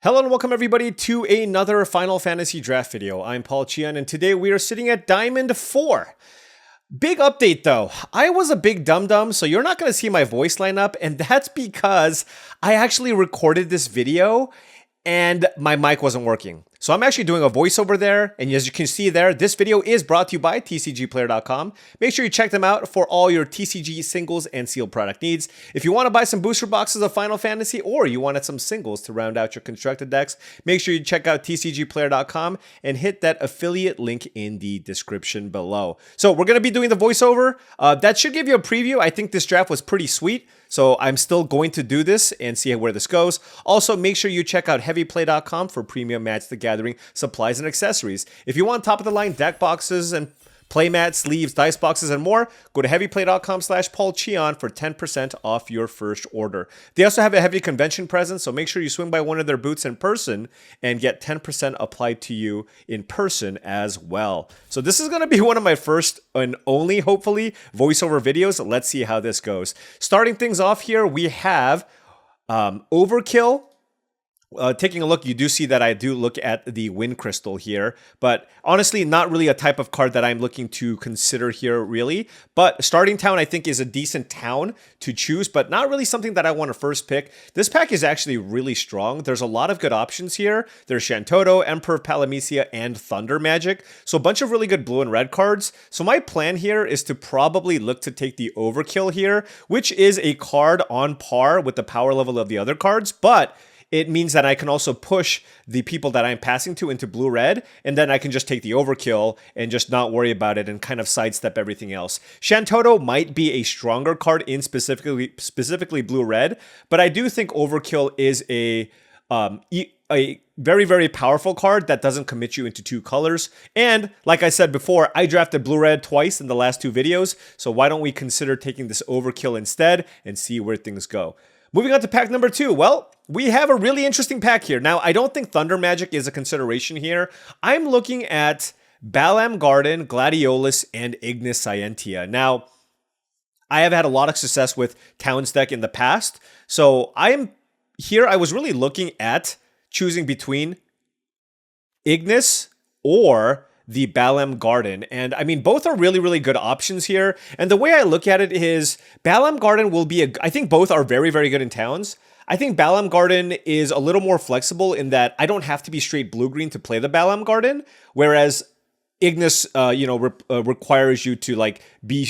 Hello and welcome everybody to another Final Fantasy Draft video. I'm Paul Cheon and today we are sitting at Diamond 4. Big update though. I was a big dum-dum, so you're not going to see my voice line up, and that's because I actually recorded this video and my mic wasn't working. So I'm actually doing a voiceover there, and as you can see there, this video is brought to you by TCGplayer.com. Make sure you check them out for all your TCG singles and sealed product needs. If you want to buy some booster boxes of Final Fantasy, or you wanted some singles to round out your constructed decks, make sure you check out TCGplayer.com and hit that affiliate link in the description below. So we're going to be doing the voiceover. That should give you a preview. I think this draft was pretty sweet. So I'm still going to do this and see where this goes. Also, make sure you check out heavyplay.com for premium Magic the Gathering supplies and accessories. If you want top-of-the-line deck boxes and playmats, sleeves, dice boxes, and more, go to heavyplay.com/paulcheon for 10% off your first order. They also have a heavy convention presence, so make sure you swing by one of their booths in person and get 10% applied to you in person as well. So this is going to be one of my first and only, hopefully, voiceover videos. Let's see how this goes. Starting things off here, we have Overkill. Taking a look, you do see that I do look at the Wind Crystal here, but honestly, not really a type of card that I'm looking to consider here, really. But Starting Town, I think, is a decent town to choose, but not really something that I want to first pick. This pack is actually really strong. There's a lot of good options here. There's Shantoto, Emperor of Palamecia, and Thunder Magic, so a bunch of really good blue and red cards. So my plan here is to probably look to take the Overkill here, which is a card on par with the power level of the other cards, but it means that I can also push the people that I'm passing to into blue-red, and then I can just take the Overkill and just not worry about it and kind of sidestep everything else. Shantoto might be a stronger card in specifically blue-red, but I do think Overkill is a very, very powerful card that doesn't commit you into two colors. And like I said before, I drafted blue-red twice in the last two videos, so why don't we consider taking this Overkill instead and see where things go. Moving on to pack number 2. Well, we have a really interesting pack here. Now, I don't think Thunder Magic is a consideration here. I'm looking at Balamb Garden, Gladiolus, and Ignis Scientia. Now, I have had a lot of success with Towns deck in the past. So I was really looking at choosing between Ignis or the Balamb Garden. And I mean, both are really, really good options here. And the way I look at it is Balamb Garden will be I think both are very, very good in Towns. I think Balamb Garden is a little more flexible in that I don't have to be straight blue-green to play the Balamb Garden, whereas Ignis, requires you to like be,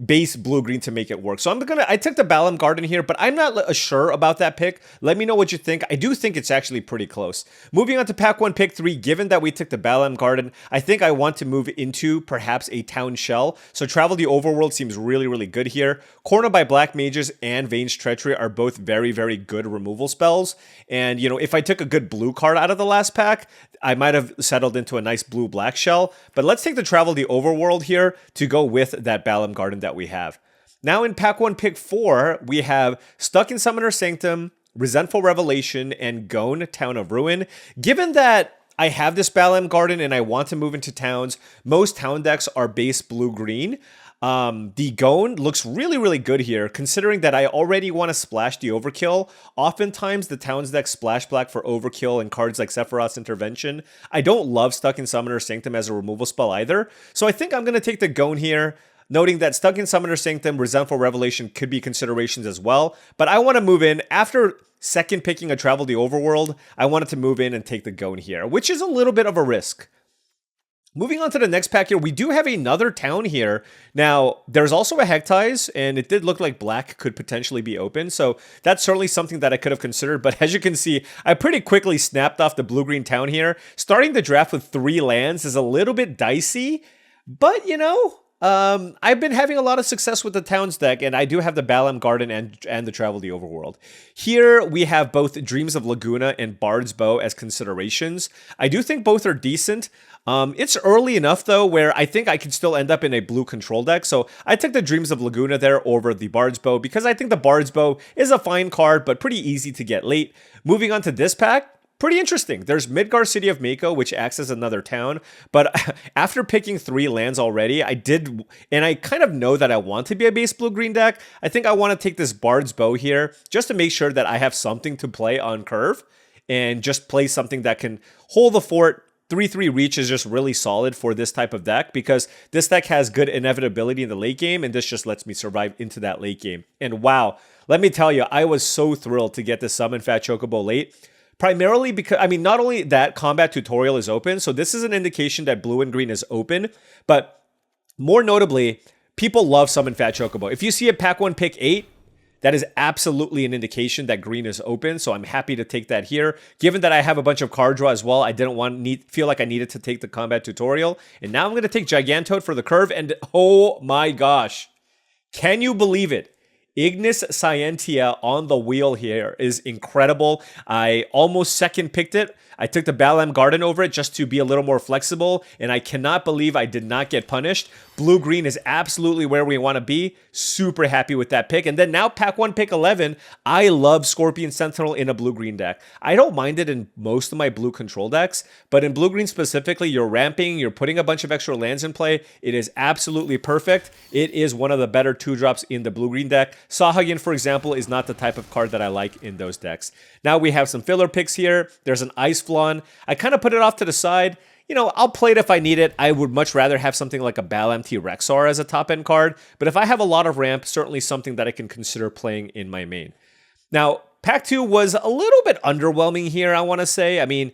base blue-green to make it work. So I took the Balamb Garden here, but I'm not sure about that pick. Let me know what you think. I do think it's actually pretty close. Moving on to pack 1, pick 3, given that we took the Balamb Garden, I think I want to move into perhaps a Town Shell. So Travel the Overworld seems really, really good here. Corner by Black Mages and Vane's Treachery are both very, very good removal spells. And, if I took a good blue card out of the last pack, I might have settled into a nice blue-black shell. But let's take the Travel the Overworld here to go with that Balamb Garden that we have. Now in pack 1, pick 4, we have Stuck in Summoner Sanctum, Resentful Revelation, and Gone, Town of Ruin. Given that I have this Balamb Garden and I want to move into towns, most town decks are base blue-green. The Gone looks really, really good here, considering that I already want to splash the Overkill. Oftentimes, the Towns deck splash black for Overkill and cards like Sephiroth's Intervention. I don't love Stuck in Summoner Sanctum as a removal spell either, so I think I'm going to take the Gone here, noting that Stuck in Summoner Sanctum, Resentful Revelation could be considerations as well, but I want to move in. After second picking a Travel the Overworld, I wanted to move in and take the Gone here, which is a little bit of a risk. Moving on to the next pack here, we do have another town here. Now, there's also a Hectize, and it did look like black could potentially be open, so that's certainly something that I could have considered, but as you can see, I pretty quickly snapped off the blue-green town here. Starting the draft with 3 lands is a little bit dicey, but I've been having a lot of success with the Towns deck, and I do have the Balamb Garden and the Travel the Overworld. Here, we have both Dreams of Laguna and Bard's Bow as considerations. I do think both are decent. It's early enough, though, where I think I could still end up in a blue control deck, so I took the Dreams of Laguna there over the Bard's Bow, because I think the Bard's Bow is a fine card, but pretty easy to get late. Moving on to this pack, pretty interesting. There's Midgar City of Mako, which acts as another town. But after picking 3 lands already, I kind of know that I want to be a base blue-green deck. I think I want to take this Bard's Bow here just to make sure that I have something to play on curve and just play something that can hold the fort. 3/3 reach is just really solid for this type of deck because this deck has good inevitability in the late game, and this just lets me survive into that late game. And wow, let me tell you, I was so thrilled to get this Summon Fat Chocobo late. Primarily because, I mean, not only that combat tutorial is open, so this is an indication that blue and green is open, but more notably, people love Summon Fat Chocobo. If you see a pack 1 pick 8, that is absolutely an indication that green is open, so I'm happy to take that here. Given that I have a bunch of card draw as well, I didn't feel like I needed to take the combat tutorial. And now I'm going to take Gigantoad for the curve, and oh my gosh, can you believe it? Ignis Scientia on the wheel here is incredible. I almost second picked it. I took the Balamb Garden over it just to be a little more flexible, and I cannot believe I did not get punished. Blue-green is absolutely where we want to be. Super happy with that pick. And then now pack 1, pick 11. I love Scorpion Sentinel in a blue-green deck. I don't mind it in most of my blue control decks, but in blue-green specifically, you're ramping, you're putting a bunch of extra lands in play. It is absolutely perfect. It is one of the better 2-drops in the blue-green deck. Sahagin, for example, is not the type of card that I like in those decks. Now we have some filler picks here. There's an Ice Flan. I kind of put it off to the side. You know, I'll play it if I need it. I would much rather have something like a Balamb Rexar as a top-end card. But if I have a lot of ramp, certainly something that I can consider playing in my main. Now, pack 2 was a little bit underwhelming here, I want to say. I mean,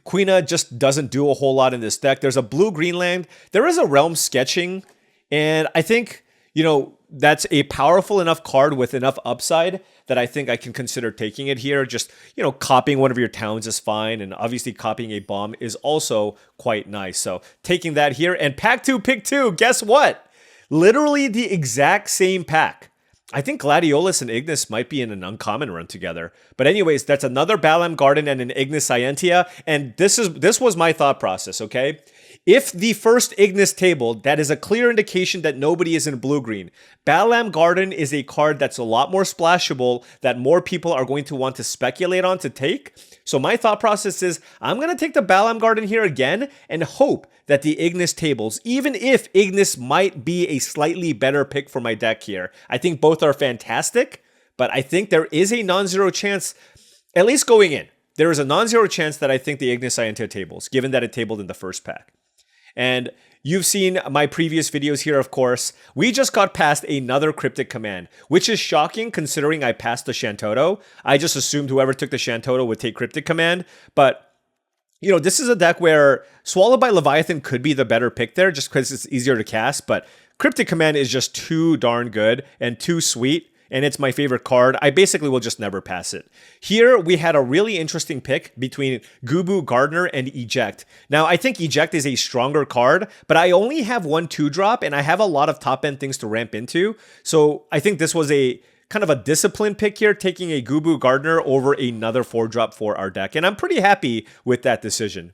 Quina just doesn't do a whole lot in this deck. There's a blue-green land. There is a Realm Sketching. And I think, you know, that's a powerful enough card with enough upside that I think I can consider taking it here. Just, you know, copying one of your towns is fine. And obviously copying a bomb is also quite nice. So taking that here. And pack 2, pick 2. Guess what? Literally the exact same pack. I think Gladiolus and Ignis might be in an uncommon run together. But anyways, that's another Balamb Garden and an Ignis Scientia. And this was my thought process, okay? If the first Ignis tabled, that is a clear indication that nobody is in blue-green. Balamb Garden is a card that's a lot more splashable that more people are going to want to speculate on to take. So my thought process is I'm going to take the Balamb Garden here again and hope that the Ignis tables, even if Ignis might be a slightly better pick for my deck here. I think both are fantastic, but I think there is a non-zero chance, at least going in, there is a non-zero chance that I think the Ignis Scientia tables, given that it tabled in the first pack. And you've seen my previous videos here, of course. We just got past another Cryptic Command, which is shocking considering I passed the Shantoto. I just assumed whoever took the Shantoto would take Cryptic Command. But, you know, this is a deck where Swallowed by Leviathan could be the better pick there just because it's easier to cast. But Cryptic Command is just too darn good and too sweet. And it's my favorite card. I basically will just never pass it. Here, we had a really interesting pick between Gubu, Gardener, and Eject. Now, I think Eject is a stronger card, but I only have 1 2-drop, and I have a lot of top-end things to ramp into. So I think this was a kind of a disciplined pick here, taking a Gubu, Gardener over another 4-drop for our deck. And I'm pretty happy with that decision.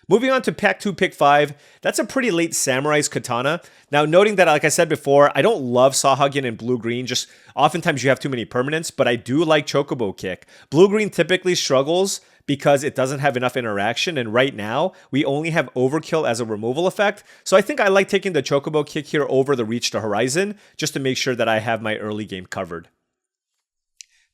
Moving on to pack 2, pick 5, that's a pretty late Samurai's Katana. Now, noting that, like I said before, I don't love Sahagin and blue-green, just oftentimes you have too many permanents, but I do like Chocobo Kick. Blue-green typically struggles because it doesn't have enough interaction, and right now, we only have Overkill as a removal effect, so I think I like taking the Chocobo Kick here over the Reach to Horizon, just to make sure that I have my early game covered.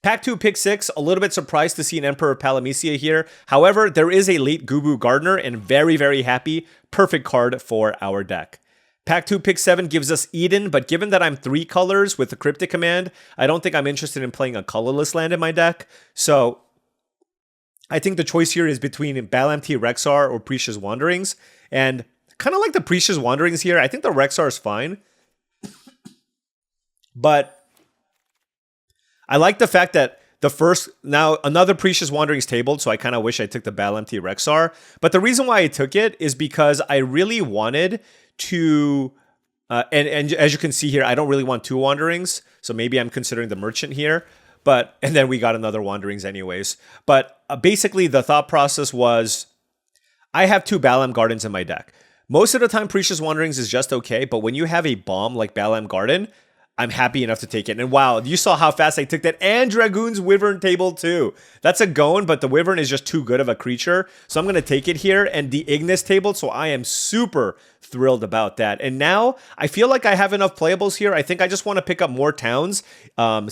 Pack 2, pick 6, a little bit surprised to see an Emperor Palamecia here. However, there is a late Gubu Gardener and very, very happy. Perfect card for our deck. Pack 2, pick 7 gives us Eden, but given that I'm 3 colors with the Cryptic Command, I don't think I'm interested in playing a colorless land in my deck. So I think the choice here is between Balamb Rexar or Precious Wanderings. And kind of like the Precious Wanderings here, I think the Rexar is fine. But I like the fact that now another Precious Wanderings tabled, so I kind of wish I took the Balamb Rexar. But the reason why I took it is because I really wanted to, and as you can see here, I don't really want 2 Wanderings, so maybe I'm considering the Merchant here. And then we got another Wanderings anyways. But basically the thought process was, I have 2 Balamb Gardens in my deck. Most of the time Precious Wanderings is just okay, but when you have a bomb like Balamb Garden, I'm happy enough to take it. And wow, you saw how fast I took that. And Dragoon's Wyvern table too. That's a going, but the Wyvern is just too good of a creature. So I'm going to take it here. And the Ignis table, so I am super thrilled about that. And now I feel like I have enough playables here. I think I just want to pick up more towns. And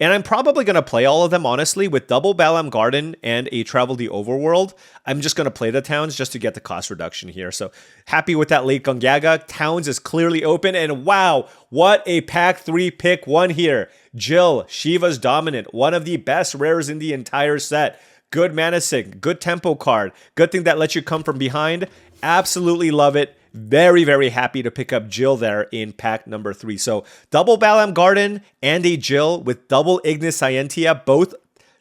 I'm probably going to play all of them, honestly, with double Balamb Garden and a Travel the Overworld. I'm just going to play the towns just to get the cost reduction here. So happy with that late Gongaga. Towns is clearly open. And wow, what a pack 3 pick 1 here. Jill, Shiva's Dominant, one of the best rares in the entire set. Good mana sync, good tempo card, good thing that lets you come from behind. Absolutely love it. Very, very happy to pick up Jill there in pack number 3. So double Balamb Garden and a Jill with double Ignis Scientia, both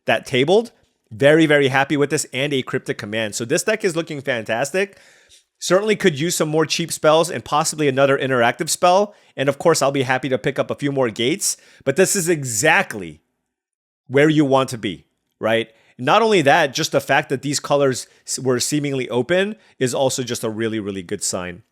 that tabled. Very, very happy with this, and a Cryptic Command. So this deck is looking fantastic. Certainly could use some more cheap spells and possibly another interactive spell. And of course, I'll be happy to pick up a few more gates. But this is exactly where you want to be, right? Not only that, just the fact that these colors were seemingly open is also just a really, really good sign.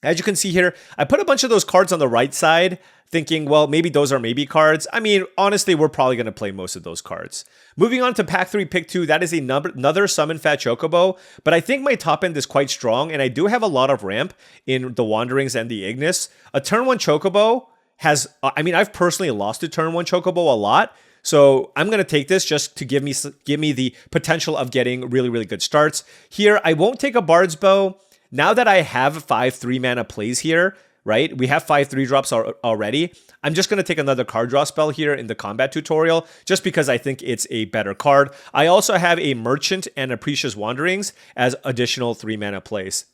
As you can see here, I put a bunch of those cards on the right side, thinking, well, maybe those are maybe cards. I mean, honestly, we're probably going to play most of those cards. Moving on to pack 3, pick 2, that is another Summon Fat Chocobo, but I think my top end is quite strong, and I do have a lot of ramp in the Wanderings and the Ignis. A turn 1 Chocobo has, I've personally lost to turn 1 Chocobo a lot, so I'm going to take this just to give me the potential of getting really, really good starts. Here, I won't take a Bard's Bow. Now that I have 5 3-mana plays here, right? We have 5 3-drops already. I'm just going to take another card draw spell here in the combat tutorial, just because I think it's a better card. I also have a Merchant and a Precious Wanderings as additional 3-mana plays.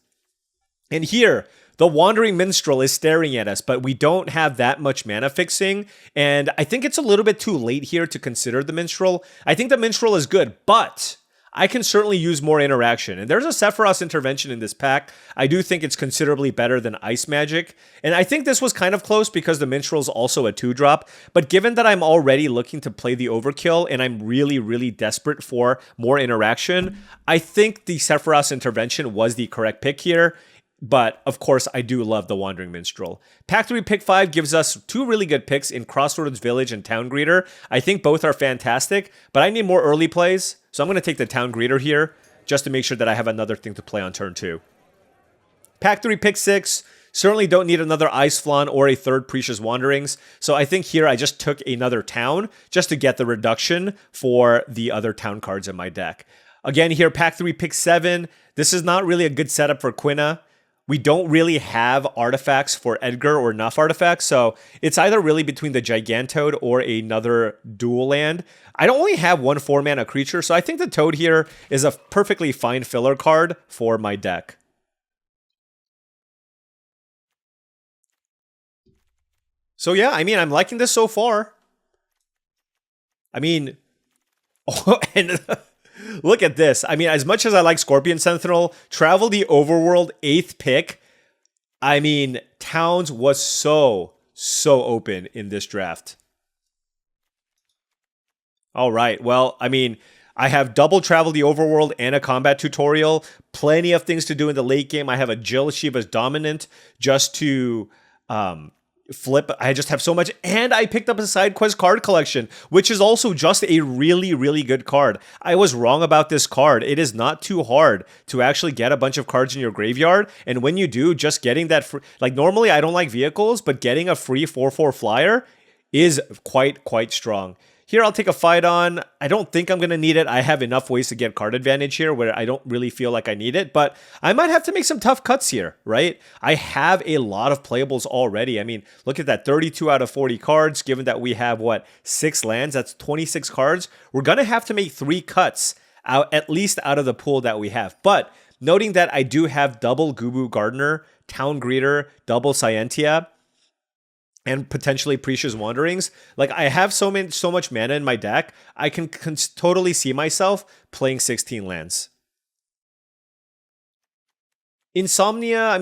And here, the Wandering Minstrel is staring at us, but we don't have that much mana fixing. And I think it's a little bit too late here to consider the Minstrel. I think the Minstrel is good, but I can certainly use more interaction. And there's a Sephiroth's Intervention in this pack. I do think it's considerably better than Ice Magic. And I think this was kind of close because the Minstrel is also a 2-drop. But given that I'm already looking to play the Overkill and I'm really, really desperate for more interaction, I think the Sephiroth's Intervention was the correct pick here. But, of course, I do love the Wandering Minstrel. Pack 3, pick 5 gives us 2 really good picks in Crossroads Village and Town Greeter. I think both are fantastic, but I need more early plays. So I'm going to take the Town Greeter here, just to make sure that I have another thing to play on turn 2. Pack 3, pick 6. Certainly don't need another Ice Flan or a third Precious Wanderings. So I think here I just took another Town, just to get the reduction for the other Town cards in my deck. Again, here, Pack 3, pick 7. This is not really a good setup for Quina. We don't really have artifacts for Edgar or enough artifacts, so it's either really between the Gigantoad or another dual land. I don't only have 1 4-mana creature, so I think the Toad here is a perfectly fine filler card for my deck. So yeah, I'm liking this so far. And look at this. As much as I like Scorpion Sentinel, Travel the Overworld 8th pick. Towns was so open in this draft. All right. Well, I have double Travel the Overworld and a combat tutorial. Plenty of things to do in the late game. I have a Jill Shiva's Dominant just to flip. I just have so much, and I picked up a side quest card collection, which is also just a really, really good card. I was wrong about this card. It is not too hard to actually get a bunch of cards in your graveyard, and when you do, just getting that free, normally I don't like vehicles, but getting a free 4/4 flyer is quite strong. Here, I'll take a Fight On. I don't think I'm going to need it. I have enough ways to get card advantage here where I don't really feel like I need it, but I might have to make some tough cuts here, right? I have a lot of playables already. Look at that, 32 out of 40 cards, given that we have, 6 lands? That's 26 cards. We're going to have to make 3 cuts, at least out of the pool that we have. But noting that I do have double Gubu Gardener, Town Greeter, double Scientia, and potentially Precious Wanderings. I have so much mana in my deck, I can totally see myself playing 16 lands. Insomnia,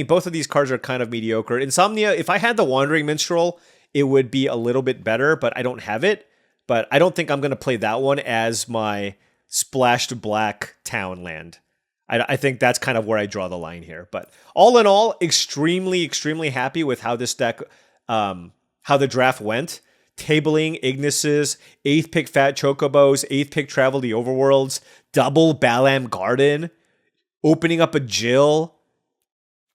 both of these cards are kind of mediocre. Insomnia, if I had the Wandering Minstrel, it would be a little bit better, but I don't have it. But I don't think I'm going to play that one as my splashed black town land. I think that's kind of where I draw the line here. But all in all, extremely happy with how this deck how the draft went. Tabling Ignises, 8th pick Fat Chocobos, 8th pick Travel the Overworlds, double Balamb Garden, opening up a Jill,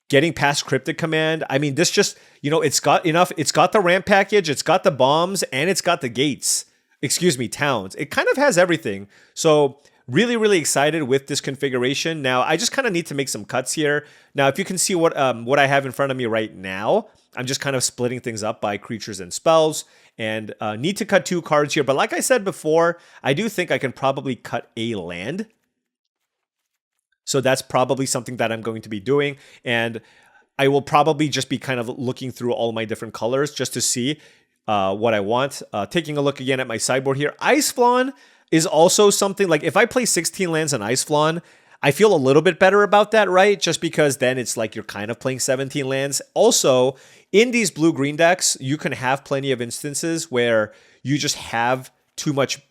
getting past Cryptic Command. I mean, this just, it's got enough. It's got the ramp package, it's got the bombs, and it's got the gates. Excuse me, towns. It kind of has everything. So really, really excited with this configuration. Now, I just kind of need to make some cuts here. Now, if you can see what I have in front of me right now, I'm just kind of splitting things up by creatures and spells, and need to cut 2 cards here. But like I said before, I do think I can probably cut a land. So that's probably something that I'm going to be doing. And I will probably just be kind of looking through all my different colors just to see what I want. Taking a look again at my sideboard here. Ice Flawn is also something, like if I play 16 lands on Ice Flawn, I feel a little bit better about that, right? Just because then it's like you're kind of playing 17 lands. Also, in these blue-green decks, you can have plenty of instances where you just have too much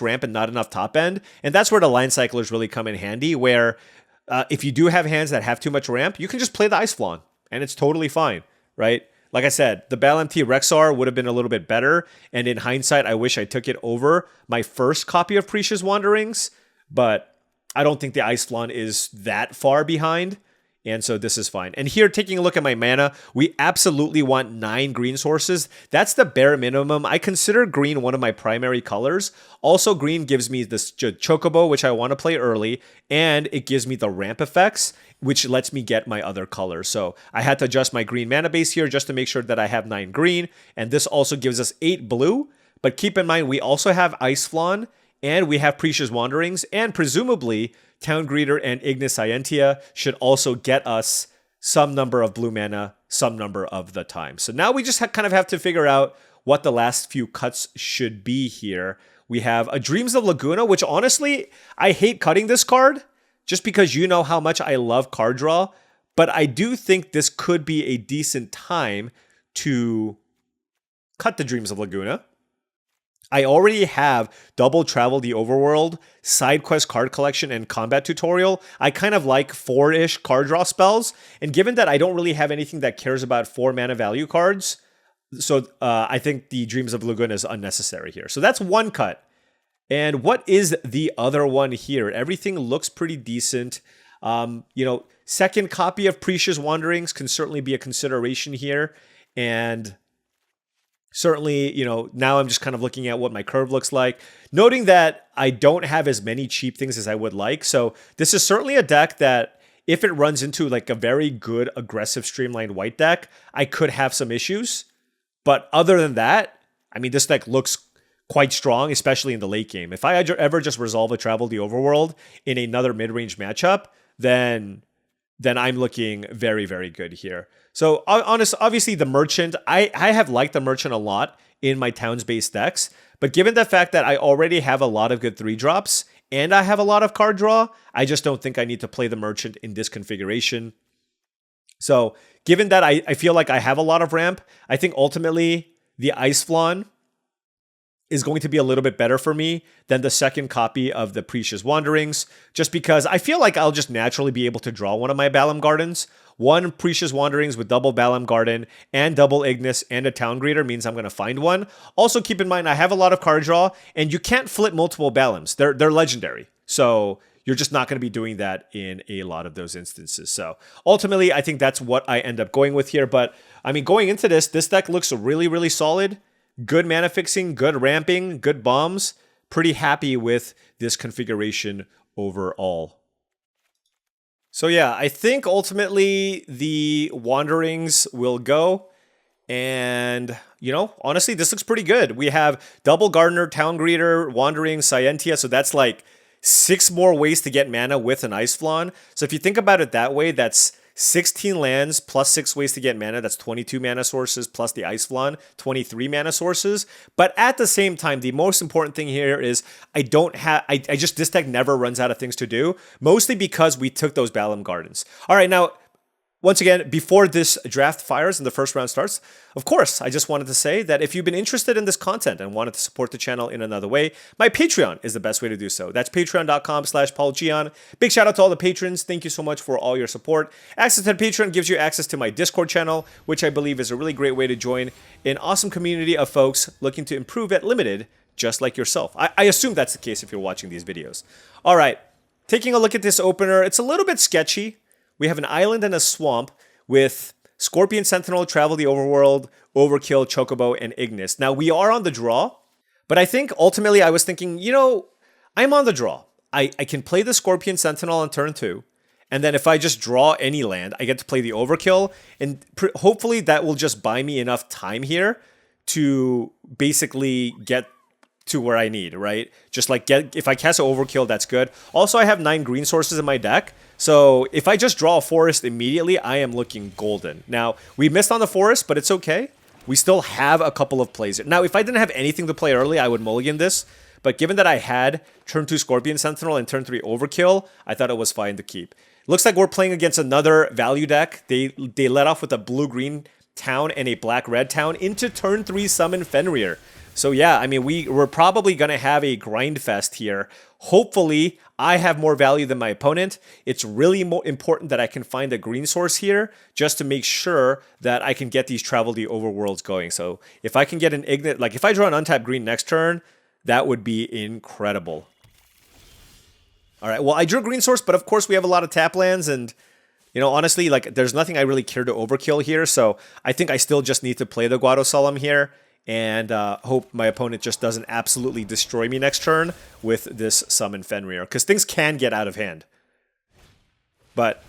ramp and not enough top end. And that's where the line cyclers really come in handy, where if you do have hands that have too much ramp, you can just play the Ice Flawn, and it's totally fine, right? Like I said, the Balamb Rexar would have been a little bit better, and in hindsight, I wish I took it over my first copy of Precious Wanderings, but I don't think the Ice Flawn is that far behind, and so this is fine. And here, taking a look at my mana, we absolutely want 9 green sources. That's the bare minimum. I consider green one of my primary colors. Also, green gives me this Chocobo, which I want to play early, and it gives me the ramp effects, which lets me get my other colors. So I had to adjust my green mana base here just to make sure that I have 9 green, and this also gives us 8 blue. But keep in mind, we also have Ice Flawn, and we have Precious Wanderings, and presumably Town Greeter and Ignis Scientia should also get us some number of blue mana, some number of the time. So now we just kind of have to figure out what the last few cuts should be here. We have a Dreams of Laguna, which honestly, I hate cutting this card just because you know how much I love card draw, but I do think this could be a decent time to cut the Dreams of Laguna. I already have double Travel the Overworld, Side Quest card collection, and combat tutorial. I kind of like 4-ish card draw spells, and given that I don't really have anything that cares about 4 mana value cards, so I think the Dreams of Laguna is unnecessary here. So that's one cut. And what is the other one here? Everything looks pretty decent. Second copy of Precious Wanderings can certainly be a consideration here, and certainly, now I'm just kind of looking at what my curve looks like, noting that I don't have as many cheap things as I would like. So this is certainly a deck that if it runs into like a very good, aggressive, streamlined white deck, I could have some issues. But other than that, I mean, this deck looks quite strong, especially in the late game. If I ever just resolve a Travel the Overworld in another mid-range matchup, then I'm looking very, very good here. So obviously the Merchant, I have liked the Merchant a lot in my towns-based decks, but given the fact that I already have a lot of good 3-drops and I have a lot of card draw, I just don't think I need to play the Merchant in this configuration. So given that I feel like I have a lot of ramp, I think ultimately the Ice Flawn is going to be a little bit better for me than the second copy of the Precious Wanderings, just because I feel like I'll just naturally be able to draw one of my Balamb Gardens. One Precious Wanderings with double Balamb Garden and double Ignis and a Town Greeter means I'm going to find one. Also, keep in mind, I have a lot of card draw, and you can't flip multiple Balams. They're legendary. So you're just not going to be doing that in a lot of those instances. So ultimately, I think that's what I end up going with here. But I mean, going into this deck looks really, really solid. Good mana fixing, good ramping, good bombs. Pretty happy with this configuration overall. So yeah, I think ultimately the Wanderings will go. And, honestly, this looks pretty good. We have double Gardener, Town Greeter, Wandering, Scientia. So that's like 6 more ways to get mana with an Ice Flawn. So if you think about it that way, that's 16 lands plus 6 ways to get mana. That's 22 mana sources plus the Ice Flawn, 23 mana sources. But at the same time, the most important thing here is this deck never runs out of things to do, mostly because we took those Balamb Gardens. All right, now Once again, before this draft fires and the first round starts, of course, I just wanted to say that if you've been interested in this content and wanted to support the channel in another way, my Patreon is the best way to do so. That's patreon.com/paulcheon. Big shout out to all the patrons. Thank you so much for all your support. Access to the Patreon gives you access to my Discord channel, which I believe is a really great way to join an awesome community of folks looking to improve at Limited, just like yourself. I assume that's the case if you're watching these videos. All right, taking a look at this opener, it's a little bit sketchy. We have an island and a swamp with Scorpion Sentinel, Travel the Overworld, Overkill, Chocobo, and Ignis. Now, we are on the draw, but I think ultimately I was thinking, you know, I'm on the draw. I can play the Scorpion Sentinel on turn 2, and then if I just draw any land, I get to play the Overkill, and hopefully that will just buy me enough time here to basically get to where I need, right? Just like if I cast an Overkill, that's good. Also, I have 9 green sources in my deck, so if I just draw a forest immediately, I am looking golden. Now, we missed on the forest, but it's okay. We still have a couple of plays. Now, if I didn't have anything to play early, I would mulligan this, but given that I had turn 2 Scorpion Sentinel and turn 3 Overkill, I thought it was fine to keep. Looks like we're playing against another value deck. They let off with a blue-green town and a black-red town into turn 3 Summon Fenrir. So yeah, I mean, we're probably going to have a grind fest here. Hopefully, I have more value than my opponent. It's really more important that I can find a green source here just to make sure that I can get these Travel the Overworlds going. So if I can get an Ignite, like if I draw an untapped green next turn, that would be incredible. All right, well, I drew a green source, but of course we have a lot of tap lands, and you know, honestly, like there's nothing I really care to overkill here. So I think I still just need to play the Guado Solemn here and hope my opponent just doesn't absolutely destroy me next turn with this Summon Fenrir, because things can get out of hand. But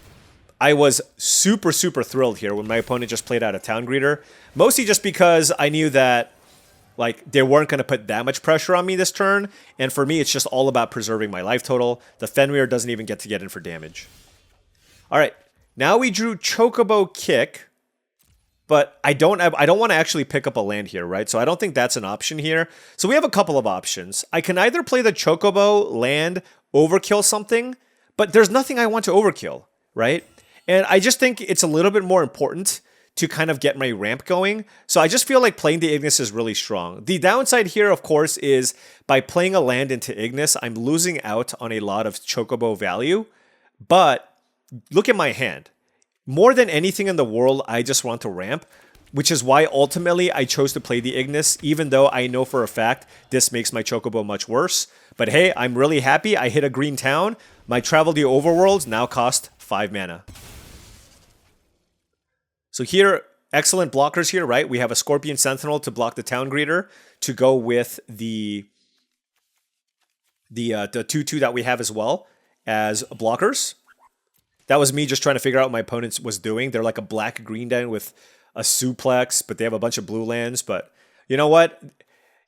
I was super, super thrilled here when my opponent just played out a Town Greeter, mostly just because I knew that like they weren't going to put that much pressure on me this turn, and for me, it's just all about preserving my life total. The Fenrir doesn't even get to get in for damage. All right, now we drew Chocobo Kick. But I don't want to actually pick up a land here, right? So I don't think that's an option here. So we have a couple of options. I can either play the Chocobo, land, overkill something, but there's nothing I want to overkill, right? And I just think it's a little bit more important to kind of get my ramp going. So I just feel like playing the Ignis is really strong. The downside here, of course, is by playing a land into Ignis, I'm losing out on a lot of Chocobo value. But look at my hand. More than anything in the world, I just want to ramp, which is why ultimately I chose to play the Ignis, even though I know for a fact this makes my Chocobo much worse. But hey, I'm really happy I hit a green town. My Travel the Overworlds now cost 5 mana. So here, excellent blockers here, right? We have a Scorpion Sentinel to block the Town Greeter to go with the 2/2 that we have as well as blockers. That was me just trying to figure out what my opponent was doing. They're like a black-green den with a suplex, but they have a bunch of blue lands. But you know what?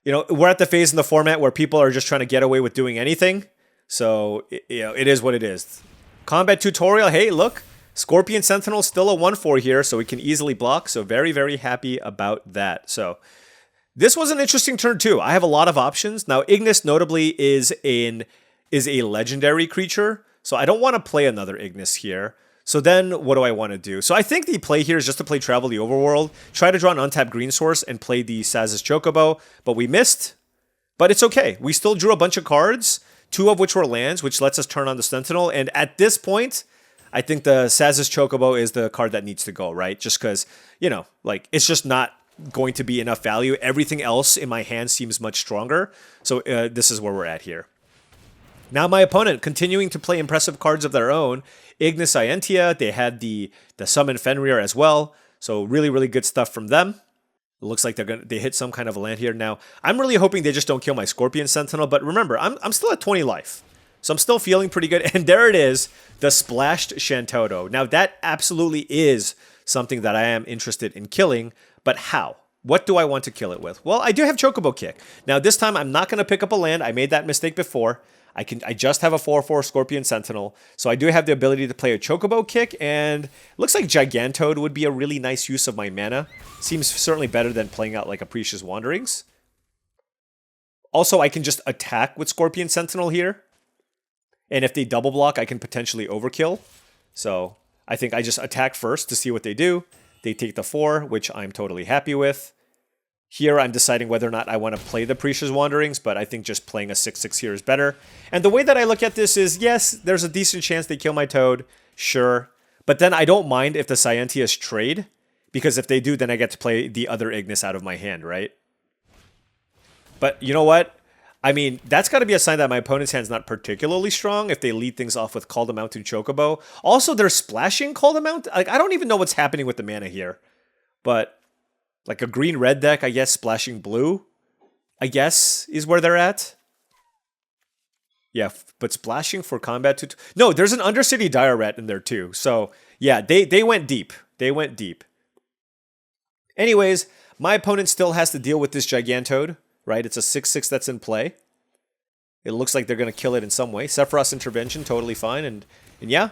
You know, we're at the phase in the format where people are just trying to get away with doing anything. So, you know, it is what it is. Combat tutorial. Hey, look. Scorpion Sentinel still a 1/4 here, so we can easily block. So very, very happy about that. So this was an interesting turn too. I have a lot of options. Now, Ignis notably is a legendary creature. So I don't want to play another Ignis here. So then what do I want to do? So I think the play here is just to play Travel the Overworld, try to draw an untapped green source, and play the Saz's Chocobo, but we missed. But it's okay. We still drew a bunch of cards, 2 of which were lands, which lets us turn on the Sentinel. And at this point, I think the Saz's Chocobo is the card that needs to go, right? Just because, you know, like it's just not going to be enough value. Everything else in my hand seems much stronger. So this is where we're at here. Now my opponent continuing to play impressive cards of their own. Ignis Ientia, they had the Summon Fenrir as well. So really, really good stuff from them. It looks like they hit some kind of a land here. Now, I'm really hoping they just don't kill my Scorpion Sentinel, but remember, I'm still at 20 life. So I'm still feeling pretty good. And there it is, the Splashed Shantoto. Now that absolutely is something that I am interested in killing, but how? What do I want to kill it with? Well, I do have Chocobo Kick. Now this time I'm not going to pick up a land. I made that mistake before. I just have a 4/4 Scorpion Sentinel, so I do have the ability to play a Chocobo Kick, and it looks like Gigantode would be a really nice use of my mana. Seems certainly better than playing out like a Precious Wanderings. Also, I can just attack with Scorpion Sentinel here, and if they double block, I can potentially overkill. So I think I just attack first to see what they do. They take the 4, which I'm totally happy with. Here, I'm deciding whether or not I want to play the Preacher's Wanderings, but I think just playing a 6/6 here is better. And the way that I look at this is, yes, there's a decent chance they kill my Toad, sure. But then I don't mind if the Scientias trade, because if they do, then I get to play the other Ignis out of my hand, right? But you know what? I mean, that's got to be a sign that my opponent's hand's not particularly strong if they lead things off with Call the Mountain Chocobo. Also, they're splashing Call the Mountain. Like, I don't even know what's happening with the mana here. But, like, a green-red deck, I guess, splashing blue, I guess, is where they're at. Yeah, but splashing for combat to... No, there's an Undercity Dire Rat in there, too. So, yeah, they went deep. They went deep. Anyways, my opponent still has to deal with this Gigantoad. Right, it's a 6/6 that's in play. It looks like they're going to kill it in some way. Sephiroth's Intervention, totally fine. And yeah,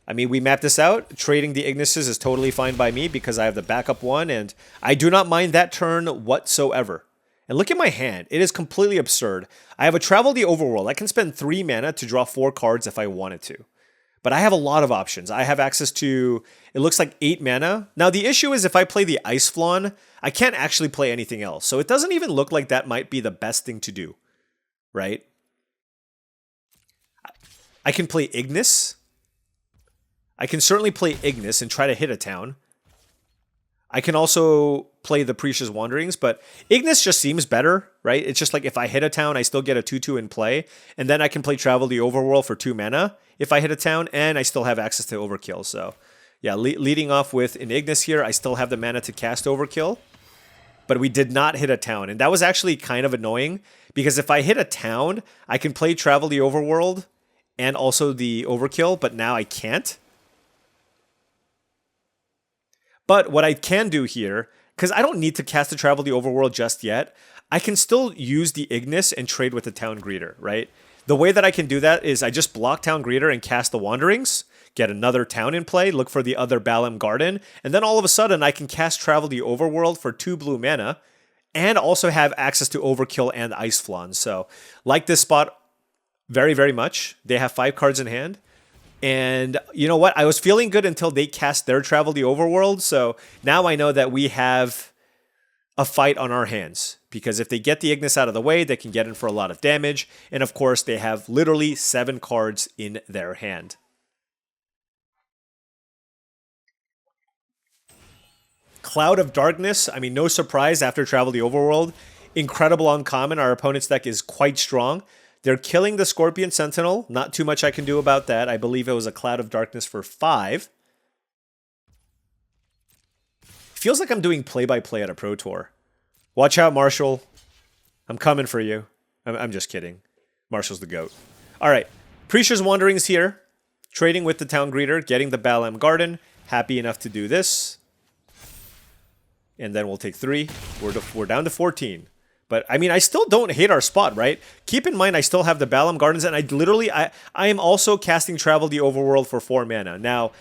I mean, we mapped this out. Trading the Ignises is totally fine by me because I have the backup one, and I do not mind that turn whatsoever. And look at my hand. It is completely absurd. I have a Travel the Overworld. I can spend 3 mana to draw 4 cards if I wanted to. But I have a lot of options. I have access to, it looks like 8 mana. Now, the issue is if I play the Ice Flawn, I can't actually play anything else. So it doesn't even look like that might be the best thing to do, right? I can play Ignis. I can certainly play Ignis and try to hit a town. I can also play the Preacher's Wanderings, but Ignis just seems better, right? It's just like if I hit a town, I still get a 2/2 in play, and then I can play Travel the Overworld for 2 mana if I hit a town, and I still have access to Overkill. So, yeah, leading off with an Ignis here, I still have the mana to cast Overkill, but we did not hit a town, and that was actually kind of annoying, because if I hit a town, I can play Travel the Overworld and also the Overkill, but now I can't. But what I can do here, because I don't need to cast the Travel the Overworld just yet, I can still use the Ignis and trade with the Town Greeter, right? The way that I can do that is I just block Town Greeter and cast the Wanderings, get another town in play, look for the other Balamb Garden, and then all of a sudden I can cast Travel the Overworld for 2 blue mana, and also have access to Overkill and Ice Flawn. So, like this spot very, very much. They have 5 cards in hand. And you know what? I was feeling good until they cast their Travel the Overworld. So now I know that we have a fight on our hands. Because if they get the Ignis out of the way, they can get in for a lot of damage. And of course, they have literally 7 cards in their hand. Cloud of Darkness. I mean, no surprise after Travel the Overworld. Incredible uncommon. Our opponent's deck is quite strong. They're killing the Scorpion Sentinel. Not too much I can do about that. I believe it was a Cloud of Darkness for 5. Feels like I'm doing play-by-play at a Pro Tour. Watch out, Marshall. I'm coming for you. I'm just kidding. Marshall's the GOAT. All right. Preacher's Wanderings here. Trading with the Town Greeter. Getting the Balamb Garden. Happy enough to do this. And then we'll take 3. We're down to 14. But, I mean, I still don't hate our spot, right? Keep in mind, I still have the Balamb Gardens, and I am also casting Travel the Overworld for 4 mana. Now,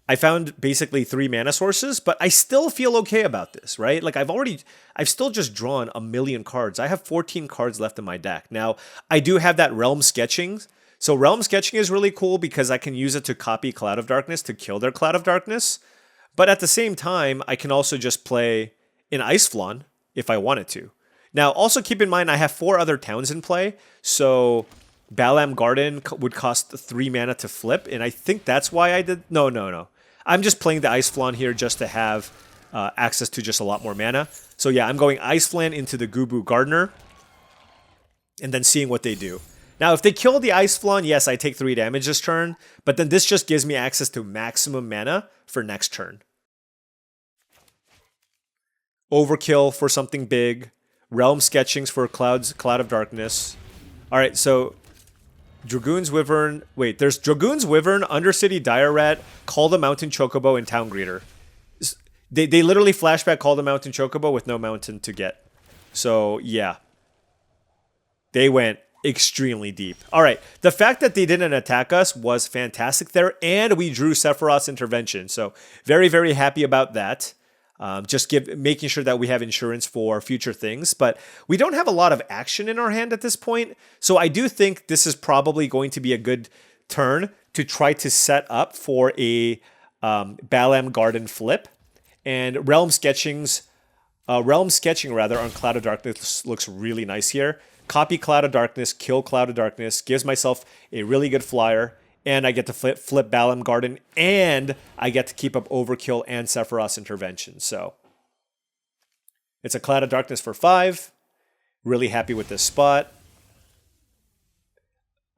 I found basically 3 mana sources, but I still feel okay about this, right? Like, I've still just drawn a million cards. I have 14 cards left in my deck. Now, I do have that Realm Sketching. So, Realm Sketching is really cool because I can use it to copy Cloud of Darkness to kill their Cloud of Darkness. But at the same time, I can also just play an Ice Flawn if I wanted to. Now, also keep in mind, I have 4 other towns in play, so Balamb Garden would cost 3 mana to flip, and I think that's why I did... No. I'm just playing the Ice Flawn here just to have access to just a lot more mana. So yeah, I'm going Ice Flawn into the Gubu Gardener, and then seeing what they do. Now, if they kill the Ice Flawn, yes, I take 3 damage this turn, but then this just gives me access to maximum mana for next turn. Overkill for something big. Realm Sketchings for Cloud of Darkness. Alright, so Dragoon's Wyvern. Wait, there's Dragoon's Wyvern, Undercity Dire Rat, Call the Mountain Chocobo, and Town Greeter. They literally flashback Call the Mountain Chocobo with no mountain to get. So, yeah. They went extremely deep. Alright, the fact that they didn't attack us was fantastic there, and we drew Sephiroth's Intervention. So, very, very happy about that. Just making sure that we have insurance for future things. But we don't have a lot of action in our hand at this point. So I do think this is probably going to be a good turn to try to set up for a Balamb Garden flip, and realm sketching rather on Cloud of Darkness looks really nice here. Copy Cloud of Darkness, kill Cloud of Darkness, gives myself a really good flyer, and I get to flip Balamb Garden, and I get to keep up Overkill and Sephiroth's Intervention. So it's a Cloud of Darkness for 5. Really happy with this spot.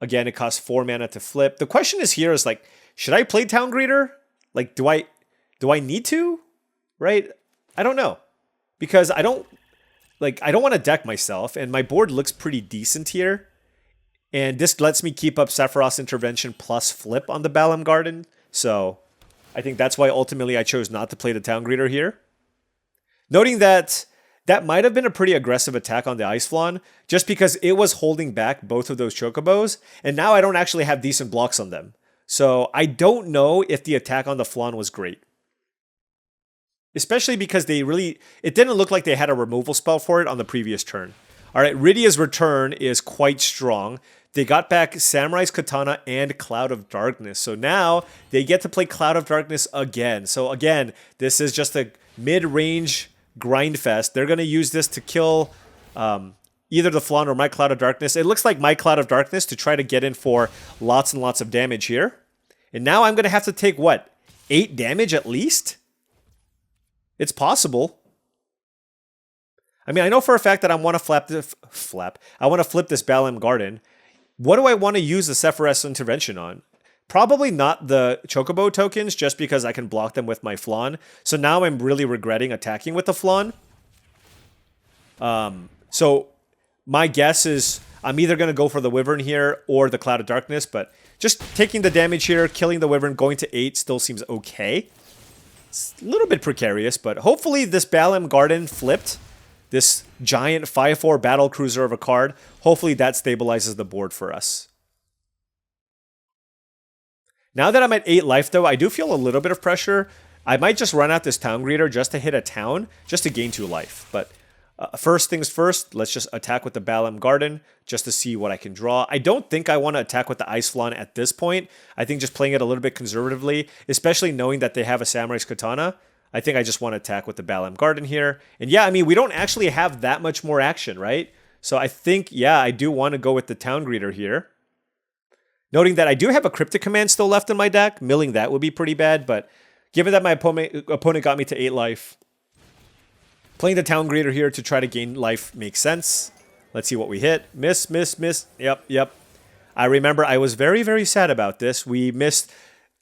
Again, it costs 4 mana to flip. The question is here is like, should I play Town Greeter? Like, do I need to? Right? I don't know. Because I don't want to deck myself, and my board looks pretty decent here. And this lets me keep up Sephiroth's Intervention plus flip on the Balamb Garden. So I think that's why ultimately I chose not to play the Town Greeter here. Noting that that might have been a pretty aggressive attack on the Ice Flawn, just because it was holding back both of those Chocobos, and now I don't actually have decent blocks on them. So I don't know if the attack on the Flawn was great. Especially because it didn't look like they had a removal spell for it on the previous turn. Alright, Rydia's return is quite strong. They got back Samurai's Katana and Cloud of Darkness. So now they get to play Cloud of Darkness again. So again, this is just a mid-range grind fest. They're going to use this to kill either the Flawn or my Cloud of Darkness. It looks like my Cloud of Darkness to try to get in for lots and lots of damage here. And now I'm going to have to take, what, 8 damage at least? It's possible. I mean, I know for a fact that I want to flip this Balamb Garden. What do I want to use the Sephiroth's Intervention on? Probably not the Chocobo tokens, just because I can block them with my Flawn. So now I'm really regretting attacking with the Flawn. So my guess is I'm either going to go for the Wyvern here or the Cloud of Darkness, but just taking the damage here, killing the Wyvern, going to 8 still seems okay. It's a little bit precarious, but hopefully this Balamb Garden flipped, this giant 5/4 battle cruiser of a card, hopefully that stabilizes the board for us. Now that I'm at 8 life though, I do feel a little bit of pressure. I might just run out this Town Greeter just to hit a town, just to gain 2 life. But first things first, let's just attack with the Balamb Garden just to see what I can draw. I don't think I want to attack with the Ice Flawn at this point. I think just playing it a little bit conservatively, especially knowing that they have a Samurai's Katana, I think I just want to attack with the Balamb Garden here. And yeah, I mean, we don't actually have that much more action, right? So I think, yeah, I do want to go with the Town Greeter here. Noting that I do have a Cryptic Command still left in my deck. Milling that would be pretty bad, but given that my opponent got me to 8 life, playing the Town Greeter here to try to gain life makes sense. Let's see what we hit. Miss, miss, miss. Yep. I remember I was very, very sad about this. We missed...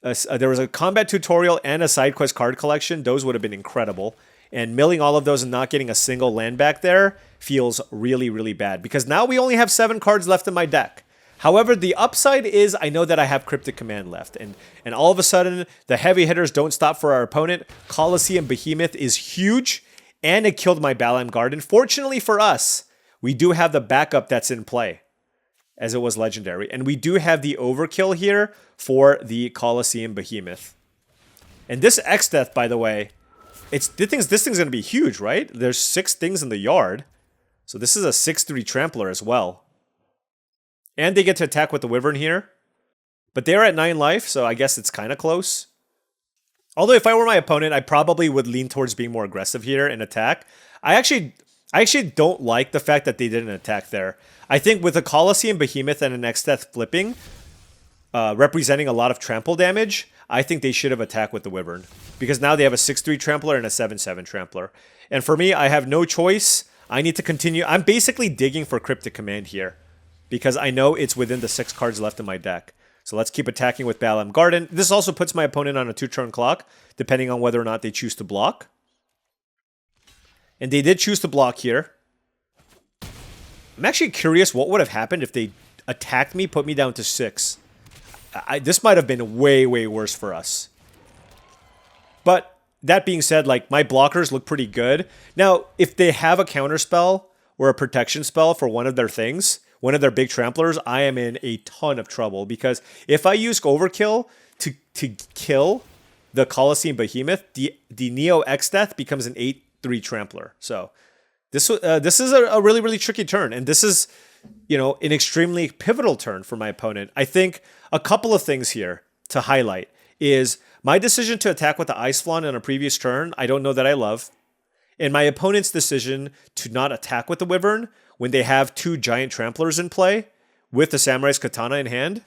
there was a combat tutorial and a side quest card collection. Those would have been incredible. And milling all of those and not getting a single land back there feels really, really bad. Because now we only have 7 cards left in my deck. However, the upside is I know that I have Cryptic Command left. And all of a sudden, the heavy hitters don't stop for our opponent. Colosseum Behemoth is huge. And it killed my Balamb Garden. Fortunately for us, we do have the backup that's in play, as it was legendary. And we do have the overkill here for the Colosseum Behemoth. And this X-Death, by the way, this thing's going to be huge, right? There's 6 things in the yard. So this is a 6/3 Trampler as well. And they get to attack with the Wyvern here. But they're at 9 life, so I guess it's kind of close. Although if I were my opponent, I probably would lean towards being more aggressive here and attack. I actually don't like the fact that they didn't attack there. I think with a Colosseum Behemoth and an X-Death flipping, representing a lot of trample damage, I think they should have attacked with the Wyvern. Because now they have a 6/3 Trampler and a 7/7 Trampler. And for me, I have no choice. I need to continue. I'm basically digging for Cryptic Command here. Because I know it's within the 6 cards left in my deck. So let's keep attacking with Balamb Garden. This also puts my opponent on a 2-turn clock, depending on whether or not they choose to block. And they did choose to block here. I'm actually curious what would have happened if they attacked me, put me down to 6. This might have been way, way worse for us. But that being said, like, my blockers look pretty good. Now, if they have a counter spell or a protection spell for one of their things, one of their big tramplers, I am in a ton of trouble. Because if I use Overkill to kill the Colosseum Behemoth, the Neo X-Death becomes an 8/3 Trampler. So this is a really, really tricky turn. And this is, you know, an extremely pivotal turn for my opponent. I think a couple of things here to highlight is my decision to attack with the Ice Flawn on a previous turn, I don't know that I love. And my opponent's decision to not attack with the Wyvern when they have 2 giant tramplers in play with the Samurai's Katana in hand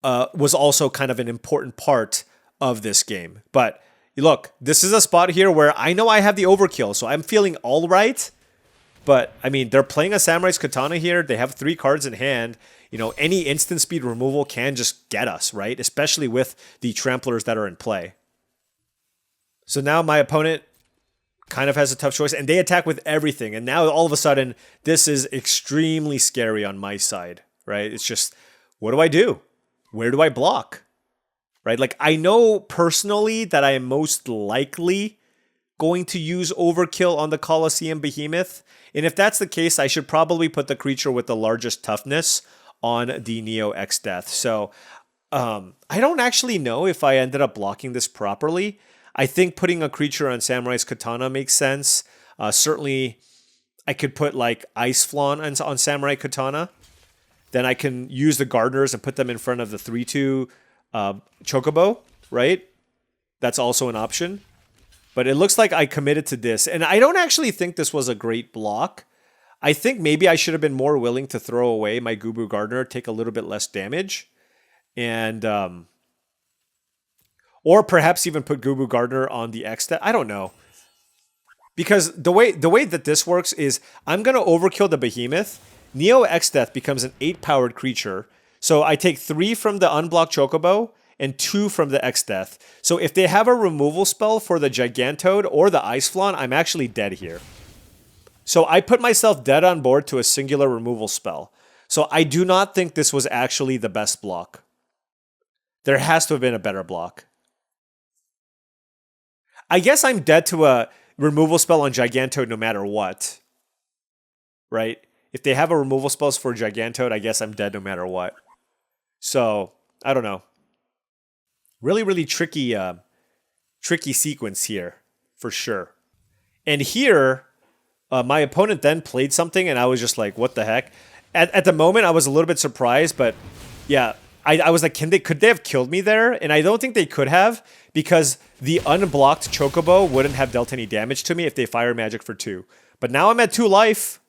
was also kind of an important part of this game. But look, this is a spot here where I know I have the overkill, so I'm feeling all right. But, I mean, they're playing a Samurai's Katana here. They have 3 cards in hand. You know, any instant speed removal can just get us, right? Especially with the tramplers that are in play. So now my opponent kind of has a tough choice, and they attack with everything. And now all of a sudden, this is extremely scary on my side, right? It's just, what do I do? Where do I block? Right? Like, I know personally that I am most likely going to use overkill on the Colosseum Behemoth. And if that's the case, I should probably put the creature with the largest toughness on the Neo X Death. So I don't actually know if I ended up blocking this properly. I think putting a creature on Samurai's Katana makes sense. Certainly, I could put like Ice Flawn on Samurai Katana. Then I can use the Gardeners and put them in front of the 3/2 Chocobo, right? That's also an option. But it looks like I committed to this. And I don't actually think this was a great block. I think maybe I should have been more willing to throw away my Gubu Gardener, take a little bit less damage. And, or perhaps even put Gubu Gardener on the X Death. I don't know. Because the way that this works is I'm going to overkill the Behemoth. Neo X Death becomes an 8-powered creature. So I take 3 from the unblocked Chocobo and 2 from the X Death. So if they have a removal spell for the Gigantoad or the Ice Flawn, I'm actually dead here. So I put myself dead on board to a singular removal spell. So I do not think this was actually the best block. There has to have been a better block. I guess I'm dead to a removal spell on Gigantoad no matter what. Right? If they have a removal spells for Gigantoad, I guess I'm dead no matter what. So, I don't know. Really, really tricky sequence here, for sure. And here, my opponent then played something, and I was just like, what the heck? At the moment, I was a little bit surprised, but yeah, I was like, could they have killed me there? And I don't think they could have, because the unblocked Chocobo wouldn't have dealt any damage to me if they fire magic for 2. But now I'm at 2 life,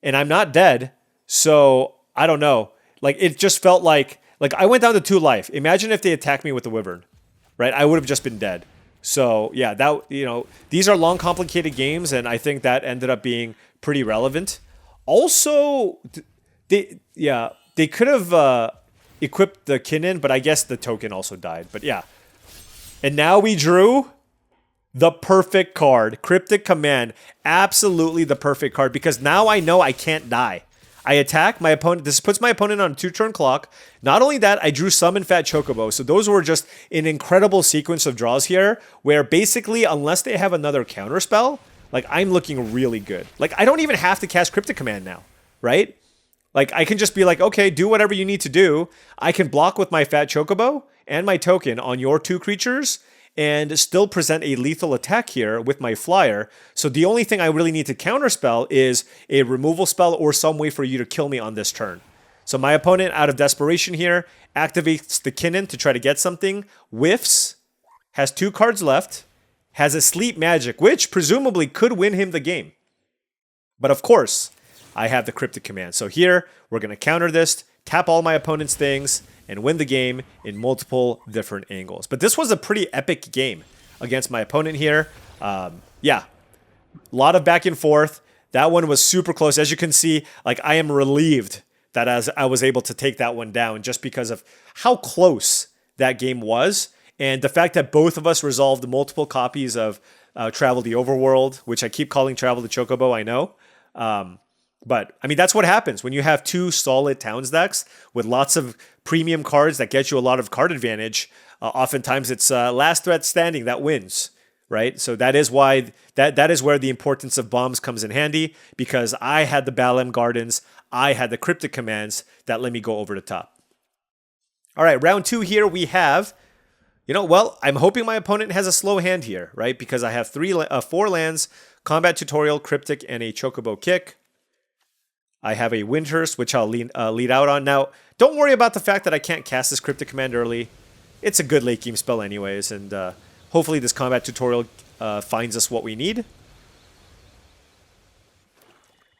and I'm not dead, so I don't know. Like, it just felt like I went down to 2 life. Imagine if they attacked me with the Wyvern, right? I would have just been dead. So yeah, that, you know, these are long, complicated games, and I think that ended up being pretty relevant. Also, they could have equipped the Kinnan, but I guess the token also died. But yeah, and now we drew the perfect card, Cryptic Command. Absolutely the perfect card, because now I know I can't die. I attack my opponent. This puts my opponent on a 2-turn clock. Not only that, I drew Summon Fat Chocobo. So those were just an incredible sequence of draws here, where basically, unless they have another counterspell, like, I'm looking really good. Like, I don't even have to cast Cryptic Command now, right? Like, I can just be like, okay, do whatever you need to do. I can block with my Fat Chocobo and my token on your 2 creatures, and still present a lethal attack here with my flyer. So the only thing I really need to counterspell is a removal spell or some way for you to kill me on this turn. So my opponent, out of desperation here, activates the Kinnan to try to get something, whiffs, has 2 cards left, has a Sleep Magic, which presumably could win him the game. But of course, I have the Cryptic Command. So here, we're going to counter this, tap all my opponent's things, and win the game in multiple different angles. But this was a pretty epic game against my opponent here. Yeah, a lot of back and forth. That one was super close. As you can see, like, I am relieved that as I was able to take that one down just because of how close that game was. And the fact that both of us resolved multiple copies of Travel the Overworld, which I keep calling Travel the Chocobo, I know. But, I mean, that's what happens when you have 2 solid Towns decks with lots of premium cards that get you a lot of card advantage. Oftentimes, it's last threat standing that wins, right? So that is why that is where the importance of bombs comes in handy, because I had the Balamb Gardens, I had the Cryptic Commands that let me go over the top. All right, round 2 here we have, you know, well, I'm hoping my opponent has a slow hand here, right? Because I have 4 lands, Combat Tutorial, Cryptic, and a Chocobo Kick. I have a Windhurst, which I'll lead out on. Now, don't worry about the fact that I can't cast this Cryptic Command early. it's a good late game spell anyways, and hopefully this combat tutorial finds us what we need.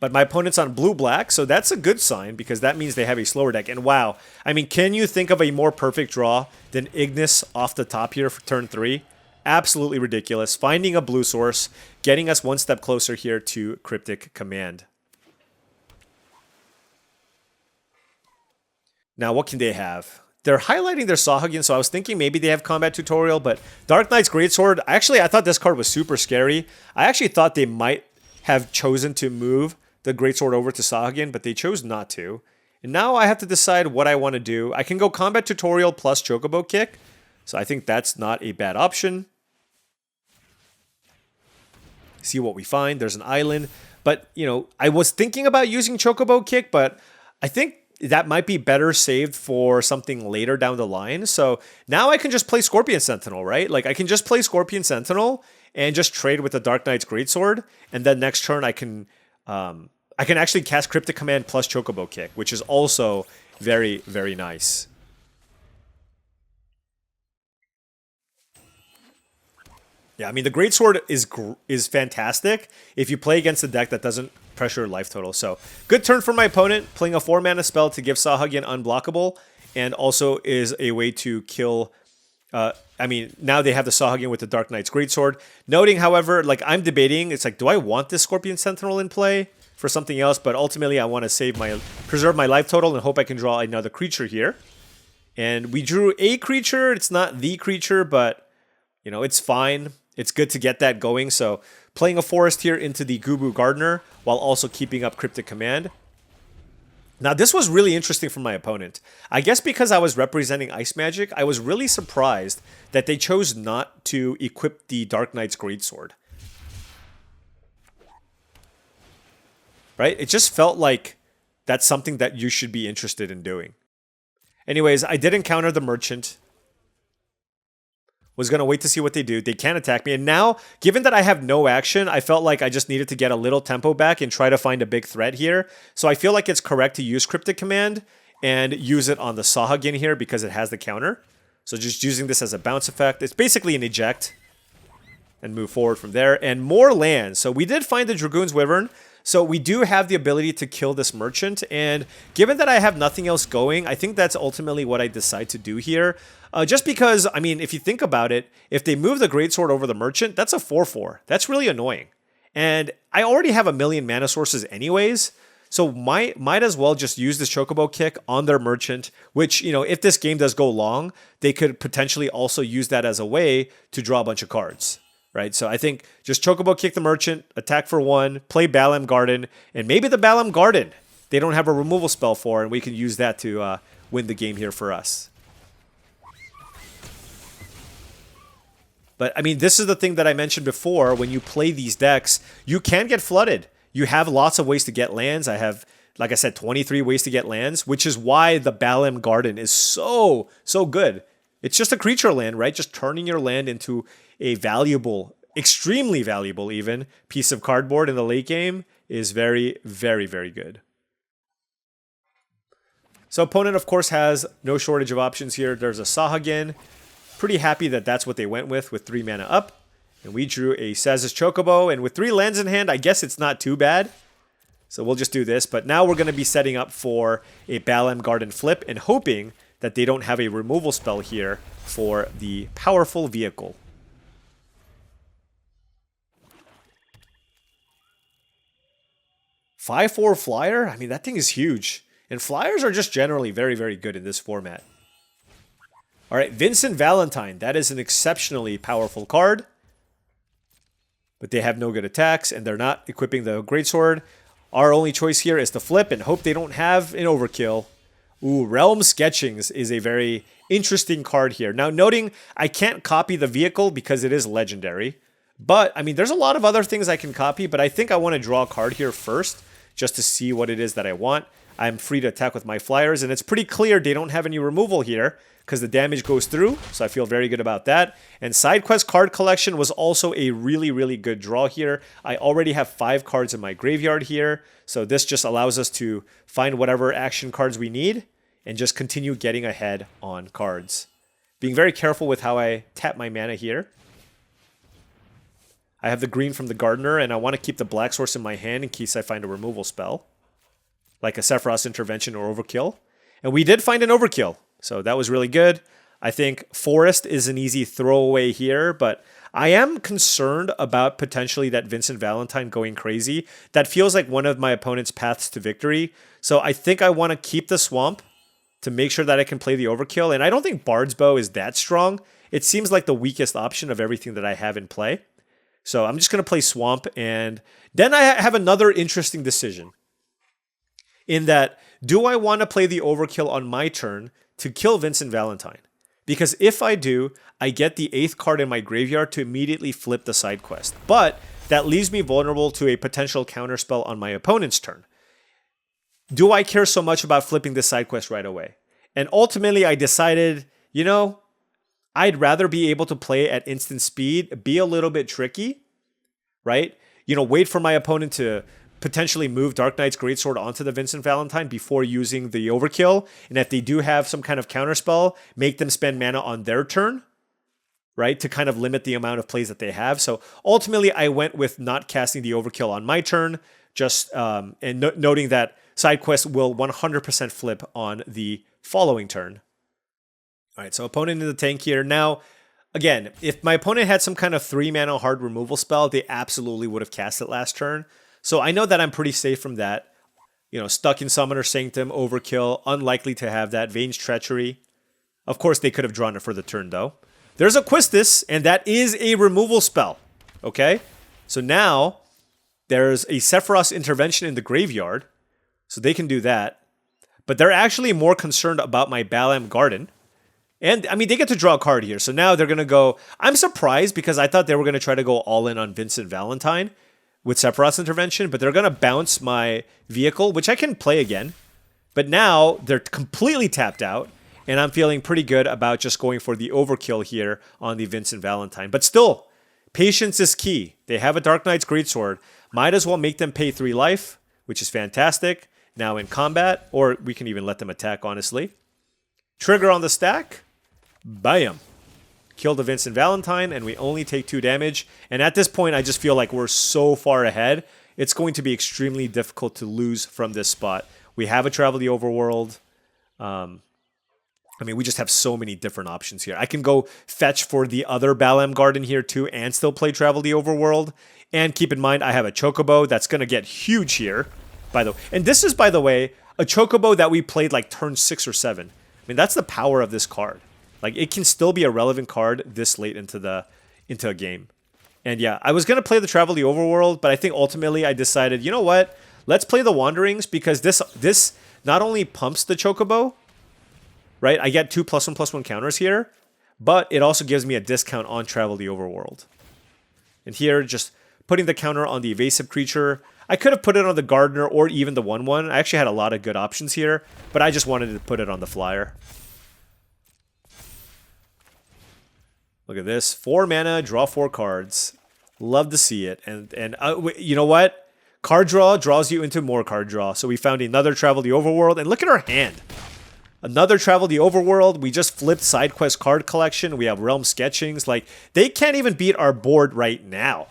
But my opponent's on blue-black, so that's a good sign because that means they have a slower deck. And wow, I mean, can you think of a more perfect draw than Ignis off the top here for turn 3? Absolutely ridiculous. Finding a blue source, getting us one step closer here to Cryptic Command. Now, what can they have? They're highlighting their Sahagin, so I was thinking maybe they have Combat Tutorial, but Dark Knight's Greatsword, actually, I thought this card was super scary. I actually thought they might have chosen to move the Greatsword over to Sahagin, but they chose not to. And now I have to decide what I want to do. I can go Combat Tutorial plus Chocobo Kick, so I think that's not a bad option. See what we find. There's an island, but, you know, I was thinking about using Chocobo Kick, but I think that might be better saved for something later down the line. So now I can just play Scorpion Sentinel, right? Like, I can just play Scorpion Sentinel and just trade with the Dark Knight's Greatsword, and then next turn I can actually cast Cryptic Command plus Chocobo Kick, which is also very, very nice. Yeah, I mean, the Greatsword is fantastic if you play against a deck that doesn't pressure life total. So, good turn for my opponent, playing a 4-mana spell to give Sahagin unblockable, and also is a way to kill... I mean, now they have the Sahagin with the Dark Knight's Greatsword. Noting, however, like, I'm debating, it's like, do I want this Scorpion Sentinel in play for something else? But ultimately, I want to preserve my life total and hope I can draw another creature here. And we drew a creature. It's not the creature, but, you know, it's fine. It's good to get that going. So, playing a forest here into the Gubu Gardener while also keeping up Cryptic Command. Now, this was really interesting for my opponent. I guess because I was representing Ice Magic, I was really surprised that they chose not to equip the Dark Knight's Greatsword. Right? It just felt like that's something that you should be interested in doing. Anyways, I did encounter the Merchant. Was going to wait to see what they do. They can't attack me. And now, given that I have no action, I felt like I just needed to get a little tempo back and try to find a big threat here. So I feel like it's correct to use Cryptic Command and use it on the Sahagin here because it has the counter. So just using this as a bounce effect. It's basically an eject. And move forward from there. And more lands. So we did find the Dragoon's Wyvern. So we do have the ability to kill this Merchant. And given that I have nothing else going, I think that's ultimately what I decide to do here. Just because, I mean, if you think about it, if they move the Greatsword over the Merchant, that's a 4/4. That's really annoying. And I already have a million mana sources anyways, so might as well just use this Chocobo Kick on their Merchant, which, you know, if this game does go long, they could potentially also use that as a way to draw a bunch of cards, right? So I think just Chocobo Kick the Merchant, attack for 1, play Balamb Garden, and maybe the Balamb Garden they don't have a removal spell for, and we can use that to win the game here for us. But, I mean, this is the thing that I mentioned before. When you play these decks, you can get flooded. You have lots of ways to get lands. I have, like I said, 23 ways to get lands, which is why the Balamb Garden is so good. It's just a creature land, right? Just turning your land into a valuable, extremely valuable even, piece of cardboard in the late game is very, very, very good. So opponent, of course, has no shortage of options here. There's a Sahagin. Pretty happy that that's what they went with 3 mana up. And we drew a Saz's Chocobo, and with 3 lands in hand, I guess it's not too bad. So we'll just do this, but now we're going to be setting up for a Balamb Garden flip and hoping that they don't have a removal spell here for the powerful vehicle. "5/4 flyer? I mean, that thing is huge. And flyers are just generally very, very good in this format. All right, Vincent Valentine. That is an exceptionally powerful card. But they have no good attacks, and they're not equipping the Greatsword. Our only choice here is to flip and hope they don't have an overkill. Ooh, Realm Sketchings is a very interesting card here. Now, noting I can't copy the vehicle because it is legendary. But, I mean, there's a lot of other things I can copy, but I think I want to draw a card here first just to see what it is that I want. I'm free to attack with my flyers, and it's pretty clear they don't have any removal here because the damage goes through, so I feel very good about that. And Side Quest card collection was also a really, really good draw here. I already have 5 cards in my graveyard here, so this just allows us to find whatever action cards we need and just continue getting ahead on cards. Being very careful with how I tap my mana here. I have the green from the Gardener, and I want to keep the black source in my hand in case I find a removal spell, like a Sephiroth's Intervention or Overkill. And we did find an Overkill, so that was really good. I think Forest is an easy throwaway here, but I am concerned about potentially that Vincent Valentine going crazy. That feels like one of my opponent's paths to victory. So I think I want to keep the Swamp to make sure that I can play the Overkill. And I don't think Bard's Bow is that strong. It seems like the weakest option of everything that I have in play. So I'm just going to play Swamp. And then I have another interesting decision. In that, do I want to play the Overkill on my turn to kill Vincent Valentine? Because if I do, I get the 8th card in my graveyard to immediately flip the side quest. But that leaves me vulnerable to a potential counterspell on my opponent's turn. Do I care so much about flipping the side quest right away? And ultimately, I decided, you know, I'd rather be able to play at instant speed, be a little bit tricky, right? You know, wait for my opponent to potentially move Dark Knight's Greatsword onto the Vincent Valentine before using the Overkill. And if they do have some kind of counterspell, make them spend mana on their turn, right? To kind of limit the amount of plays that they have. So ultimately, I went with not casting the Overkill on my turn, just noting that side quest will 100% flip on the following turn. All right, so opponent in the tank here. Now, again, if my opponent had some kind of 3-mana hard removal spell, they absolutely would have cast it last turn. So I know that I'm pretty safe from that. You know, Stuck in Summoner Sanctum, Overkill, unlikely to have that. Vein's Treachery. Of course, they could have drawn it for the turn, though. There's a Quistis, and that is a removal spell. Okay? So now, there's a Sephiroth's Intervention in the graveyard. So they can do that. But they're actually more concerned about my Balamb Garden. And, I mean, they get to draw a card here. So now they're going to go... I'm surprised because I thought they were going to try to go all in on Vincent Valentine with Sephiroth's Intervention, but they're going to bounce my vehicle, which I can play again. But now they're completely tapped out, and I'm feeling pretty good about just going for the Overkill here on the Vincent Valentine. But still, patience is key. They have a Dark Knight's Greatsword. Might as well make them pay 3 life, which is fantastic. Now in combat, or we can even let them attack, honestly. Trigger on the stack. Bam. Kill the Vincent Valentine, and we only take 2 damage. And at this point, I just feel like we're so far ahead. It's going to be extremely difficult to lose from this spot. We have a Travel the Overworld. I mean, we just have so many different options here. I can go fetch for the other Balamb Garden here too and still play Travel the Overworld. And keep in mind, I have a Chocobo that's going to get huge here, by the way. And this is, by the way, a Chocobo that we played like turn 6 or 7. I mean, that's the power of this card. Like, it can still be a relevant card this late into a game. And yeah, I was going to play the Travel the Overworld, but I think ultimately I decided, you know what? Let's play the Wanderings, because this not only pumps the Chocobo, right? I get 2 +1/+1 counters here, but it also gives me a discount on Travel the Overworld. And here, just putting the counter on the evasive creature. I could have put it on the Gardener or even the 1/1. I actually had a lot of good options here, but I just wanted to put it on the flyer. Look at this. 4 mana, draw 4 cards. Love to see it. And you know what? Card draw draws you into more card draw. So we found another Travel the Overworld. And look at our hand. Another Travel the Overworld. We just flipped Side Quest card collection. We have Realm Sketchings. Like, they can't even beat our board right now.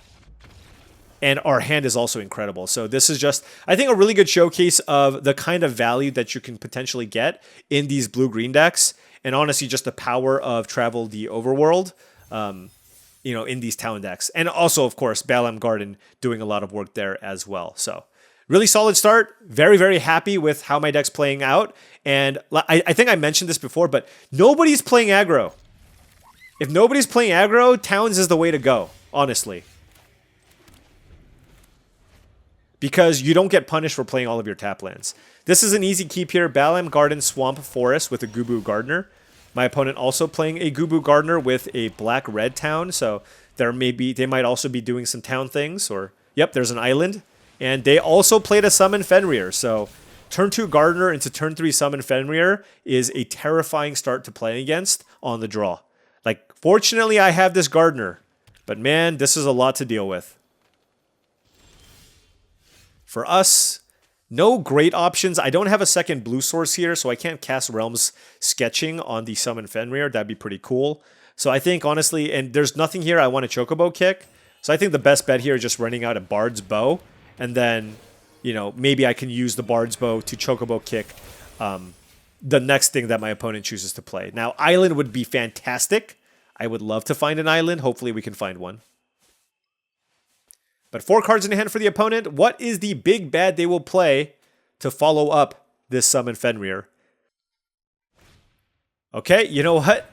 And our hand is also incredible. So this is just, I think, a really good showcase of the kind of value that you can potentially get in these blue-green decks. And honestly, just the power of Travel the Overworld, you know, in these town decks. And also, of course, Balamb Garden doing a lot of work there as well. So really solid start. Very, very happy with how my deck's playing out. And I think I mentioned this before, but nobody's playing aggro. If nobody's playing aggro, towns is the way to go, honestly. Because you don't get punished for playing all of your tap lands. This is an easy keep here. Balamb Garden, Swamp, Forest with a Gubu Gardener. My opponent also playing a Gubu Gardener with a black-red town. So they might also be doing some town things. Or, yep, there's an island. And they also played a Summon Fenrir. So turn 2 Gardener into turn 3 Summon Fenrir is a terrifying start to play against on the draw. Like, fortunately, I have this Gardener. But man, this is a lot to deal with. For us, No great options. I don't have a second blue source here, so I can't cast Realms Sketching on the Summon Fenrir. That'd be pretty cool. So I think, honestly, and there's nothing here I want to Chocobo kick. So I think the best bet here is just running out a Bard's Bow. And then, you know, maybe I can use the Bard's Bow to Chocobo kick the next thing that my opponent chooses to play. Now, Island would be fantastic. I would love to find an Island. Hopefully we can find one. But 4 cards in hand for the opponent. What is the big bad they will play to follow up this Summon Fenrir? Okay, you know what?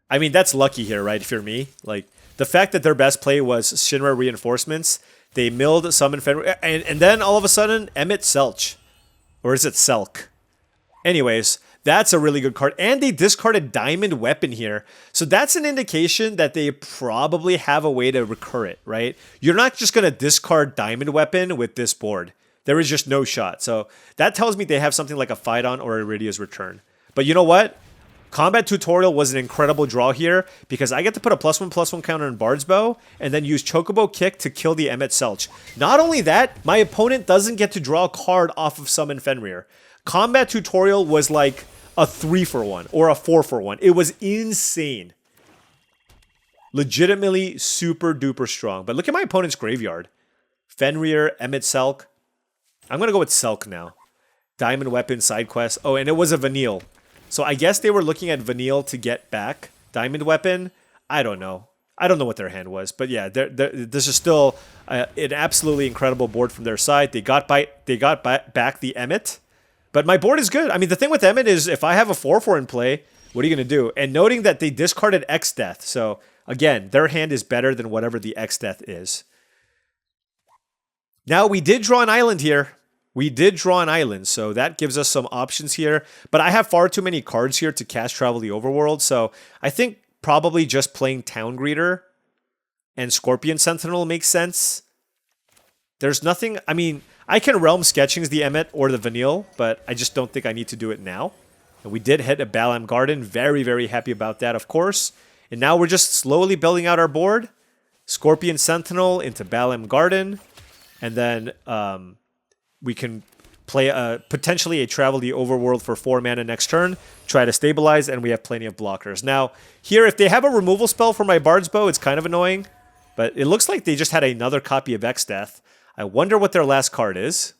I mean, that's lucky here, right, if you're me. Like, the fact that their best play was Shinra Reinforcements, they milled Summon Fenrir, and then all of a sudden, Emmett Selch. Or is it Selk? Anyways, that's a really good card. And they discarded Diamond Weapon here. So that's an indication that they probably have a way to recur it, right? You're not just going to discard Diamond Weapon with this board. There is just no shot. So that tells me they have something like a Phaidon or Iridia's Return. But you know what? Combat Tutorial was an incredible draw here because I get to put a +1/+1 counter on Bard's Bow and then use Chocobo Kick to kill the Emmett Selch. Not only that, my opponent doesn't get to draw a card off of Summon Fenrir. Combat Tutorial was like a 3-for-1 or a 4-for-1. It was insane. Legitimately super duper strong. But look at my opponent's graveyard. Fenrir, Emmett Selk. I'm going to go with Selk now. Diamond Weapon, side quest. Oh, and it was a Vanille. So I guess they were looking at Vanille to get back Diamond Weapon. I don't know. I don't know what their hand was. But yeah, this is still an absolutely incredible board from their side. They got back the Emmett. But my board is good. I mean, the thing with Emmett is if I have a 4-4 in play, what are you going to do? And noting that they discarded X-Death. So again, their hand is better than whatever the X-Death is. Now, we did draw an island here. We did draw an island, so that gives us some options here. But I have far too many cards here to cast Travel the Overworld, so I think probably just playing Town Greeter and Scorpion Sentinel makes sense. There's nothing... I mean, I can Realm Sketchings the Emmet or the Vanille, but I just don't think I need to do it now. And we did hit a Balamb Garden. Very, very happy about that, of course. And now we're just slowly building out our board. Scorpion Sentinel into Balamb Garden. And then... we can play potentially a Travel the Overworld for 4 mana next turn, try to stabilize, and we have plenty of blockers. Now, here, if they have a removal spell for my Bard's Bow, it's kind of annoying, but it looks like they just had another copy of X-Death. I wonder what their last card is.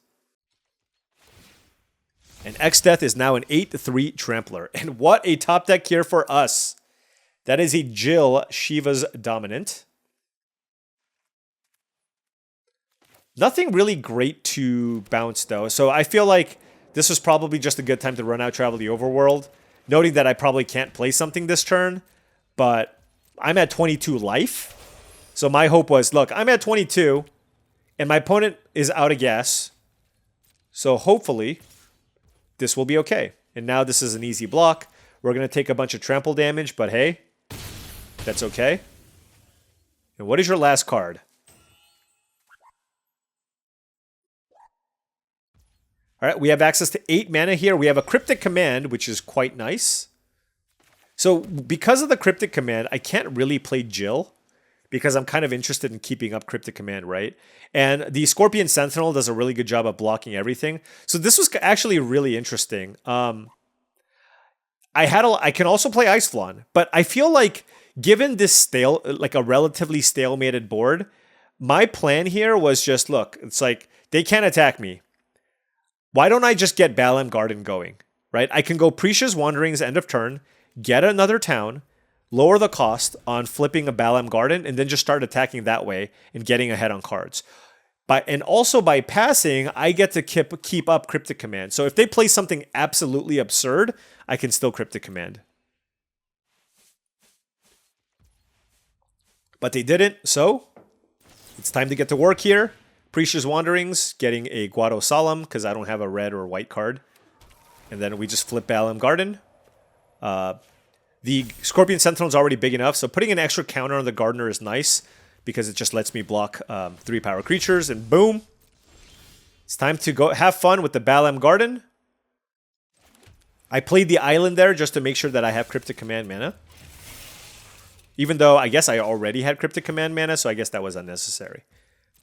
And X-Death is now an 8/3 Trampler. And what a top deck here for us. That is a Jill Shiva's Dominant. Nothing really great to bounce, though. So I feel like this was probably just a good time to run out Travel the Overworld. Noting that I probably can't play something this turn. But I'm at 22 life. So my hope was, look, I'm at 22. And my opponent is out of gas. So hopefully, this will be okay. And now this is an easy block. We're going to take a bunch of trample damage. But hey, that's okay. And what is your last card? All right, we have access to 8 mana here. We have a Cryptic Command, which is quite nice. So because of the Cryptic Command, I can't really play Jill because I'm kind of interested in keeping up Cryptic Command, right? And the Scorpion Sentinel does a really good job of blocking everything. So this was actually really interesting. I can also play Ice Flawn, but I feel like given this like a relatively stalemated board, my plan here was just, look, it's like they can't attack me. Why don't I just get Balamb Garden going, right? I can go Prisha's Wanderings end of turn, get another town, lower the cost on flipping a Balamb Garden, and then just start attacking that way and getting ahead on cards. And also by passing, I get to keep up Cryptic Command. So if they play something absolutely absurd, I can still Cryptic Command. But they didn't, so it's time to get to work here. Prisha's Wanderings, getting a Guado Solemn, because I don't have a red or white card. And then we just flip Balamb Garden. The Scorpion Sentinel is already big enough, so putting an extra counter on the Gardener is nice, because it just lets me block 3 power creatures, and boom! It's time to go have fun with the Balamb Garden. I played the island there just to make sure that I have Cryptic Command mana. Even though I guess I already had Cryptic Command mana, so I guess that was unnecessary.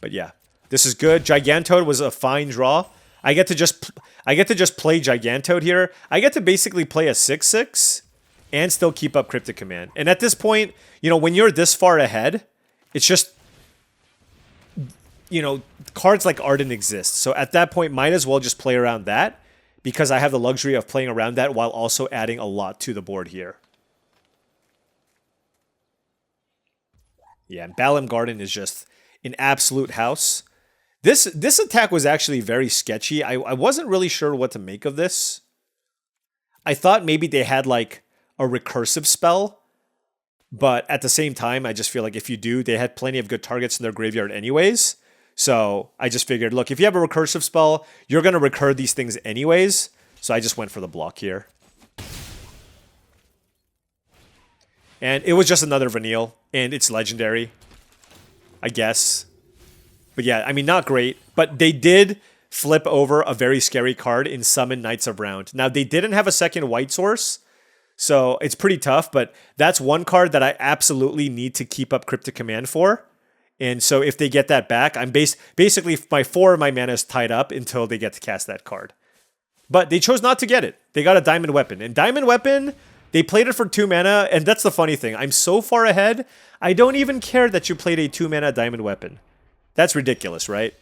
But yeah. This is good. Gigantoad was a fine draw. I get to just play Gigantoad here. I get to basically play a 6/6 and still keep up Cryptic Command. And at this point, you know, when you're this far ahead, it's just, you know, cards like Arden exist. So at that point, might as well just play around that because I have the luxury of playing around that while also adding a lot to the board here. Yeah, and Balamb Garden is just an absolute house. This attack was actually very sketchy. I wasn't really sure what to make of this. I thought maybe they had like a recursive spell, but at the same time, I just feel like if you do, they had plenty of good targets in their graveyard anyways. So I just figured, look, if you have a recursive spell, you're going to recur these things anyways. So I just went for the block here. And it was just another Vanille, and it's legendary, I guess. But yeah, I mean, not great. But they did flip over a very scary card in Summon Knights of Round. Now, they didn't have a second white source, so it's pretty tough. But that's one card that I absolutely need to keep up Cryptic Command for. And so if they get that back, I'm basically my 4 of my mana is tied up until they get to cast that card. But they chose not to get it. They got a Diamond Weapon. And Diamond Weapon, they played it for 2 mana, and that's the funny thing. I'm so far ahead, I don't even care that you played a 2 mana Diamond Weapon. That's ridiculous, right?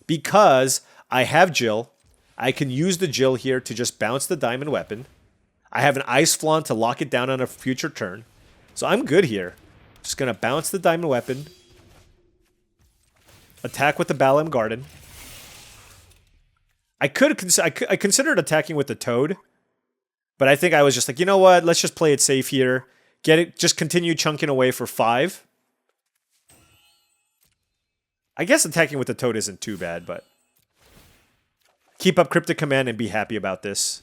Because I have Jill. I can use the Jill here to just bounce the Diamond Weapon. I have an Ice Flaunt to lock it down on a future turn. So I'm good here. Just going to bounce the Diamond Weapon. Attack with the Balamb Garden. I considered attacking with the Toad. But I think I was just like, you know what? Let's just play it safe here. Get it. Just continue chunking away for 5. I guess attacking with the Toad isn't too bad, but keep up Cryptic Command and be happy about this.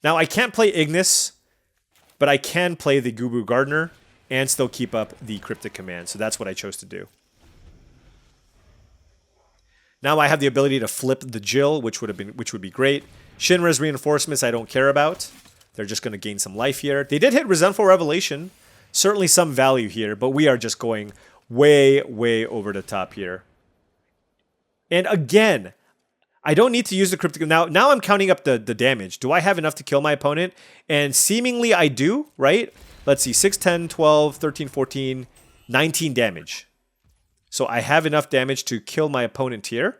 Now, I can't play Ignis, but I can play the Gubu Gardener and still keep up the Cryptic Command. So that's what I chose to do. Now I have the ability to flip the Jill, which would be great. Shinra's Reinforcements I don't care about. They're just going to gain some life here. They did hit Resentful Revelation. Certainly some value here, but we are just going way, way over the top here. And again, I don't need to use the Cryptic... Now I'm counting up the damage. Do I have enough to kill my opponent? And seemingly I do, right? Let's see, 6, 10, 12, 13, 14, 19 damage. So I have enough damage to kill my opponent here.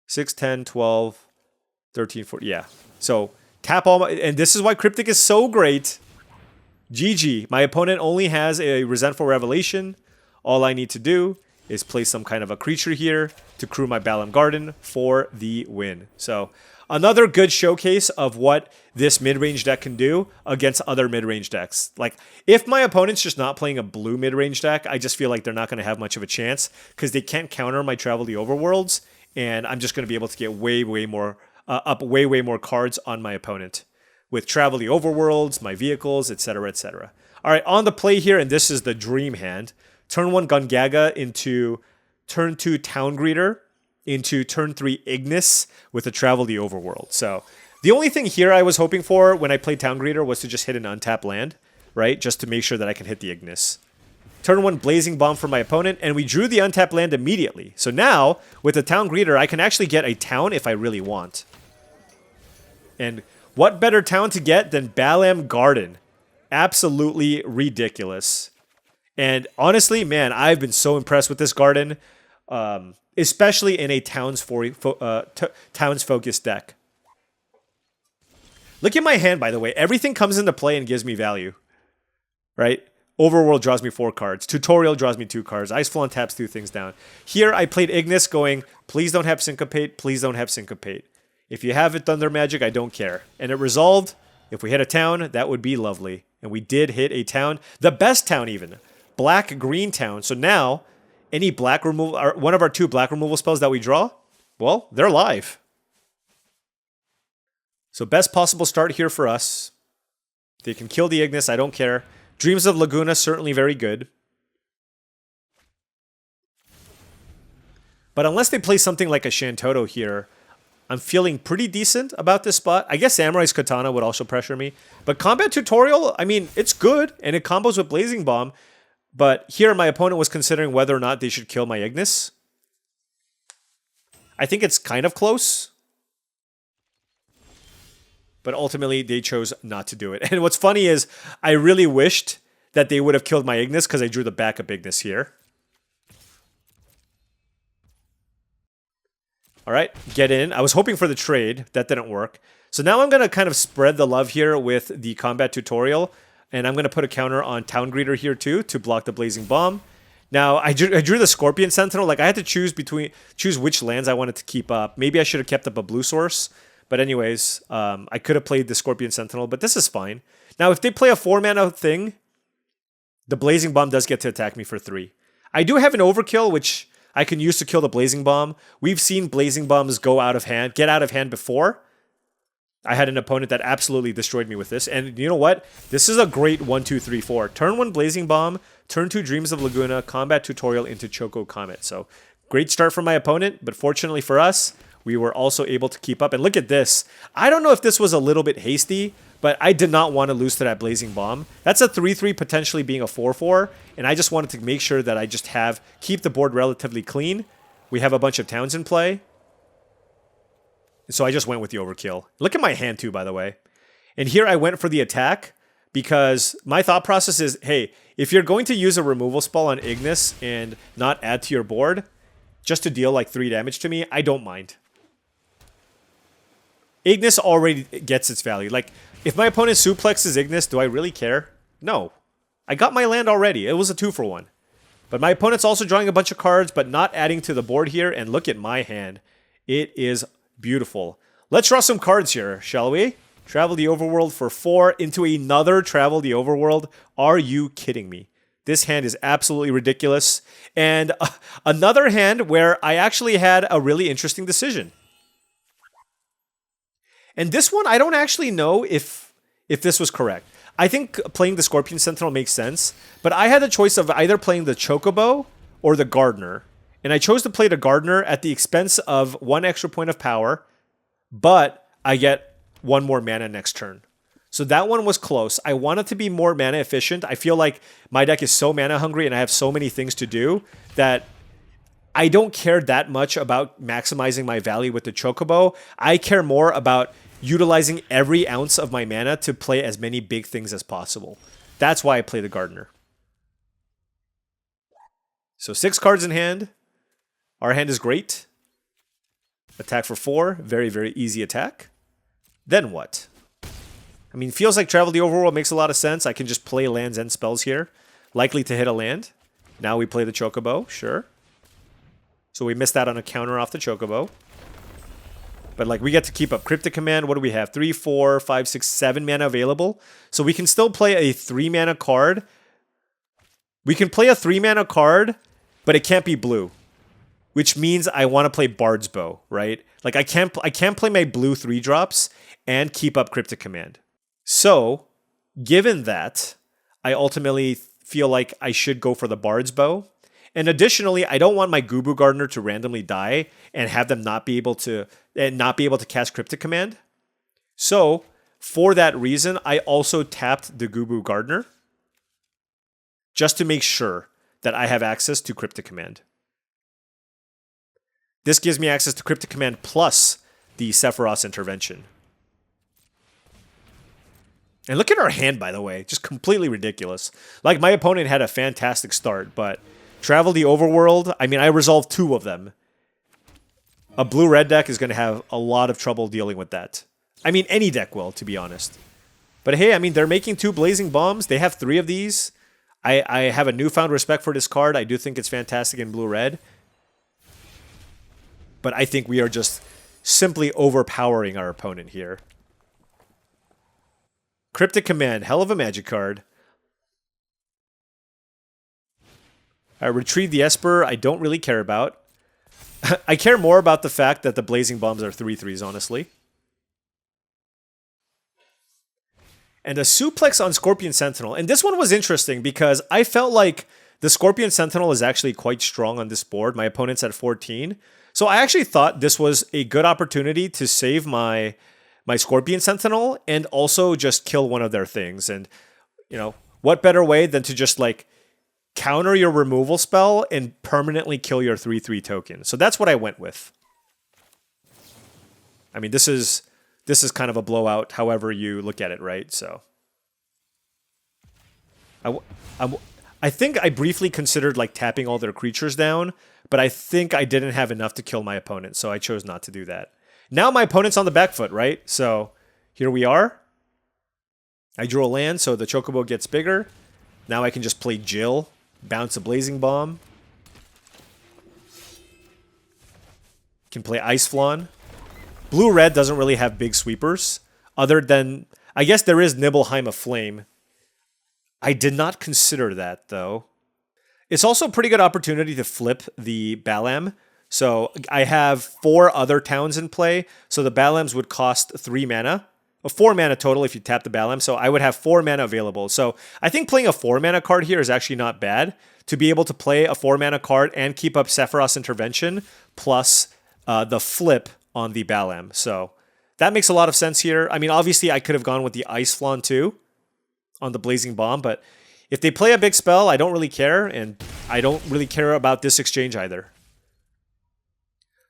6, 10, 12, 13, 14, yeah. So tap all my... And this is why Cryptic is so great. GG. My opponent only has a Resentful Revelation. All I need to do is play some kind of a creature here to crew my Balamb Garden for the win. So another good showcase of what this mid-range deck can do against other mid-range decks. Like, if my opponent's just not playing a blue mid-range deck, I just feel like they're not going to have much of a chance because they can't counter my Travel the Overworlds, and I'm just going to be able to get way more cards on my opponent with Travel the Overworlds, my vehicles, etc., etc. All right, on the play here, and this is the dream hand. Turn 1 Gungaga into turn 2 Town Greeter into turn 3 Ignis with a Travel the Overworld. So the only thing here I was hoping for when I played Town Greeter was to just hit an untapped land, right? Just to make sure that I can hit the Ignis. Turn 1 Blazing Bomb for my opponent, and we drew the untapped land immediately. So now, with the Town Greeter, I can actually get a town if I really want. And what better town to get than Balamb Garden? Absolutely ridiculous. And honestly, man, I've been so impressed with this garden, especially in a towns-focused deck. Look at my hand, by the way. Everything comes into play and gives me value, right? Overworld draws me 4 cards. Tutorial draws me 2 cards. Ice Flaunt taps 2 things down. Here, I played Ignis going, please don't have Syncopate, please don't have Syncopate. If you have it, Thunder Magic, I don't care. And it resolved. If we hit a town, that would be lovely. And we did hit a town. The best town, even. Black-green town. So now, any black removal, or one of our 2 black removal spells that we draw, well, they're live. So best possible start here for us. They can kill the Ignis, I don't care. Dreams of Laguna, certainly very good. But unless they play something like a Shantoto here, I'm feeling pretty decent about this spot. I guess Samurai's Katana would also pressure me. But Combat Tutorial, I mean, it's good, and it combos with Blazing Bomb. But here, my opponent was considering whether or not they should kill my Ignis. I think it's kind of close. But ultimately, they chose not to do it. And what's funny is, I really wished that they would have killed my Ignis because I drew the backup Ignis here. All right, get in. I was hoping for the trade. That didn't work. So now I'm going to kind of spread the love here with the combat tutorial. And I'm going to put a counter on Town Greeter here too to block the Blazing Bomb. Now, I drew the Scorpion Sentinel. Like, I had to choose which lands I wanted to keep up. Maybe I should have kept up a blue source. But anyways, I could have played the Scorpion Sentinel, but this is fine. Now, if they play a 4-mana thing, the Blazing Bomb does get to attack me for 3. I do have an Overkill, which I can use to kill the Blazing Bomb. We've seen Blazing Bombs get out of hand before. I had an opponent that absolutely destroyed me with this. And you know what? This is a great 1, 2, 3, 4. Turn 1 Blazing Bomb, turn 2 Dreams of Laguna, combat tutorial into Choco Comet. So great start from my opponent, but fortunately for us, we were also able to keep up. And look at this. I don't know if this was a little bit hasty, but I did not want to lose to that Blazing Bomb. That's a 3-3 potentially being a 4-4, and I just wanted to make sure that I just keep the board relatively clean. We have a bunch of towns in play. So I just went with the Overkill. Look at my hand too, by the way. And here I went for the attack because my thought process is, hey, if you're going to use a removal spell on Ignis and not add to your board, just to deal like 3 damage to me, I don't mind. Ignis already gets its value. Like, if my opponent suplexes Ignis, do I really care? No. I got my land already. It was a 2-for-1. But my opponent's also drawing a bunch of cards, but not adding to the board here. And look at my hand. It is beautiful. Let's draw some cards here, shall we? Travel the Overworld for 4 into another Travel the Overworld. Are you kidding me? This hand is absolutely ridiculous. And another hand where I actually had a really interesting decision. And this one, I don't actually know if this was correct. I think playing the Scorpion Sentinel makes sense, but I had the choice of either playing the Chocobo or the Gardener. And I chose to play the Gardener at the expense of 1 extra point of power, but I get 1 more mana next turn. So that one was close. I wanted to be more mana efficient. I feel like my deck is so mana hungry and I have so many things to do that I don't care that much about maximizing my value with the Chocobo. I care more about utilizing every ounce of my mana to play as many big things as possible. That's why I play the Gardener. So 6 cards in hand. Our hand is great. Attack for 4. Very, very easy attack. Then what? I mean, feels like Travel the Overworld makes a lot of sense. I can just play lands and spells here. Likely to hit a land. Now we play the Chocobo. Sure. So we missed out on a counter off the Chocobo. But like, we get to keep up Cryptic Command. What do we have? 3, 4, 5, 6, 7 mana available. So we can still play a 3 mana card. We can play a 3 mana card, but it can't be blue. Which means I want to play Bard's Bow, right? Like, I can't play my blue 3-drops and keep up Cryptic Command. So, given that, I ultimately feel like I should go for the Bard's Bow. And additionally, I don't want my Gubu Gardener to randomly die and have them not be able to cast Cryptic Command. So, for that reason, I also tapped the Gubu Gardener just to make sure that I have access to Cryptic Command. This gives me access to Cryptic Command plus the Sephiroth's Intervention. And look at our hand, by the way. Just completely ridiculous. Like, my opponent had a fantastic start, but Travel the Overworld, I mean, I resolved 2 of them. A blue-red deck is going to have a lot of trouble dealing with that. I mean, any deck will, to be honest. But hey, I mean, they're making 2 Blazing Bombs. They have 3 of these. I have a newfound respect for this card. I do think it's fantastic in blue-red. But I think we are just simply overpowering our opponent here. Cryptic Command, hell of a magic card. I retrieve the Esper, I don't really care about. I care more about the fact that the Blazing Bombs are 3/3s, honestly. And a suplex on Scorpion Sentinel. And this one was interesting because I felt like the Scorpion Sentinel is actually quite strong on this board. My opponent's at 14. So I actually thought this was a good opportunity to save my Scorpion Sentinel and also just kill one of their things. And, you know, what better way than to just like counter your removal spell and permanently kill your 3/3 token. So that's what I went with. I mean, this is kind of a blowout, however you look at it, right? So, I think I briefly considered like tapping all their creatures down, but I think I didn't have enough to kill my opponent, so I chose not to do that. Now my opponent's on the back foot, right? So here we are. I drew a land, so the Chocobo gets bigger. Now I can just play Jill, bounce a Blazing Bomb. Can play Ice Flawn. Blue-red doesn't really have big sweepers, other than, I guess there is Nibelheim of Flame. I did not consider that, though. It's also a pretty good opportunity to flip the Balamb. So I have 4 other towns in play, so the Balambs would cost 3 mana. 4 mana total if you tap the Balamb, so I would have 4 mana available. So I think playing a 4 mana card here is actually not bad. To be able to play a 4 mana card and keep up Sephiroth's Intervention, plus the flip on the Balamb. So that makes a lot of sense here. I mean, obviously I could have gone with the Ice Flawn too on the Blazing Bomb, but if they play a big spell, I don't really care, and I don't really care about this exchange either.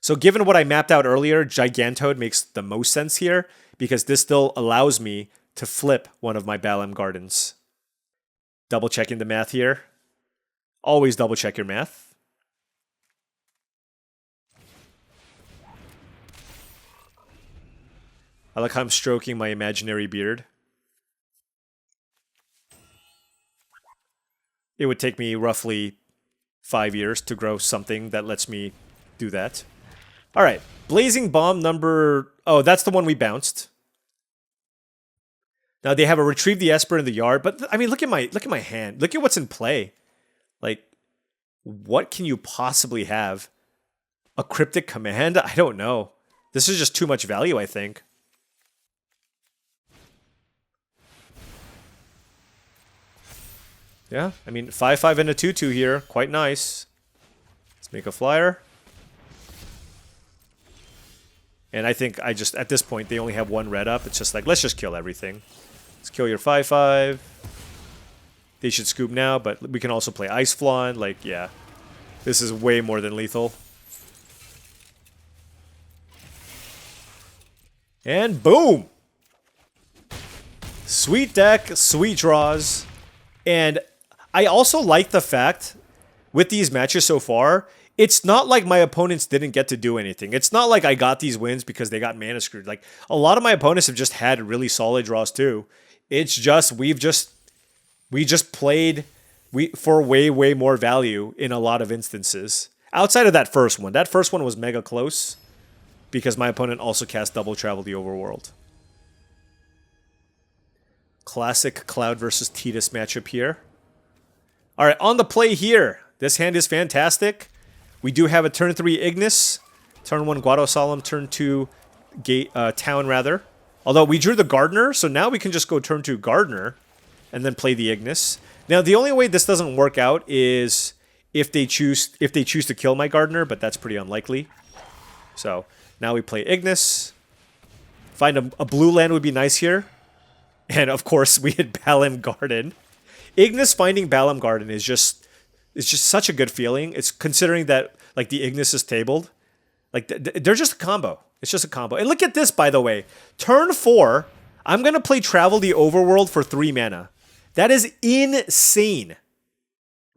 So given what I mapped out earlier, Gigantode makes the most sense here, because this still allows me to flip one of my Balamb Gardens. Double checking the math here. Always double check your math. I like how I'm stroking my imaginary beard. It would take me roughly 5 years to grow something that lets me do that. All right, Blazing Bomb number... Oh, that's the one we bounced. Now they have a Retrieve the Esper in the yard, but I mean, look at my hand. Look at what's in play. Like, what can you possibly have? A Cryptic Command? I don't know. This is just too much value, I think. Yeah, I mean, 5/5 and a 2/2 here. Quite nice. Let's make a flyer. And I think I just, at this point, they only have 1 red up. It's just like, let's just kill everything. Let's kill your 5/5. They should scoop now, but we can also play Ice Flawn. Like, yeah. This is way more than lethal. And boom! Sweet deck, sweet draws. And I also like the fact, with these matches so far, it's not like my opponents didn't get to do anything. It's not like I got these wins because they got mana screwed. Like, a lot of my opponents have just had really solid draws too. It's just, we just played for way more value in a lot of instances. Outside of that first one. That first one was mega close because my opponent also cast Double Travel the Overworld. Classic Cloud versus Tidus matchup here. All right, on the play here. This hand is fantastic. We do have a turn 3 Ignis, turn 1 Guado Solemn, turn 2 Town rather. Although we drew the Gardener, so now we can just go turn 2 Gardener and then play the Ignis. Now the only way this doesn't work out is if they choose to kill my Gardener, but that's pretty unlikely. So now we play Ignis. Find a blue land would be nice here. And of course we had Balamb Garden. Ignis finding Balamb Garden is just such a good feeling. It's considering that like the Ignis is tabled. Like they're just a combo. It's just a combo. And look at this, by the way. Turn 4, I'm going to play Travel the Overworld for 3 mana. That is insane.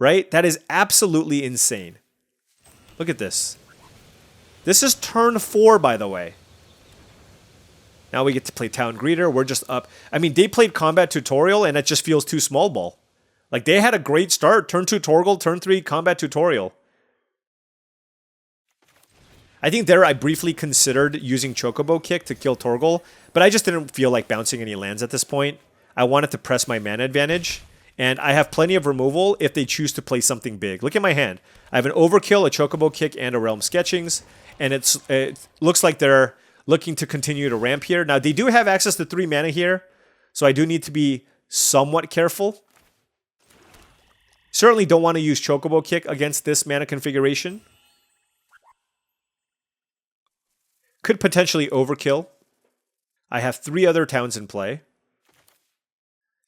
Right? That is absolutely insane. Look at this. This is turn 4, by the way. Now we get to play Town Greeter. We're just up. I mean, they played Combat Tutorial, and it just feels too small ball. Like, they had a great start. Turn 2 Torgal, turn 3 Combat Tutorial. I think there I briefly considered using Chocobo Kick to kill Torgal, but I just didn't feel like bouncing any lands at this point. I wanted to press my mana advantage, and I have plenty of removal if they choose to play something big. Look at my hand. I have an Overkill, a Chocobo Kick, and a Realm Sketchings, and it looks like they're looking to continue to ramp here. Now, they do have access to 3 mana here, so I do need to be somewhat careful. Certainly don't want to use Chocobo Kick against this mana configuration. Could potentially overkill. I have 3 other towns in play.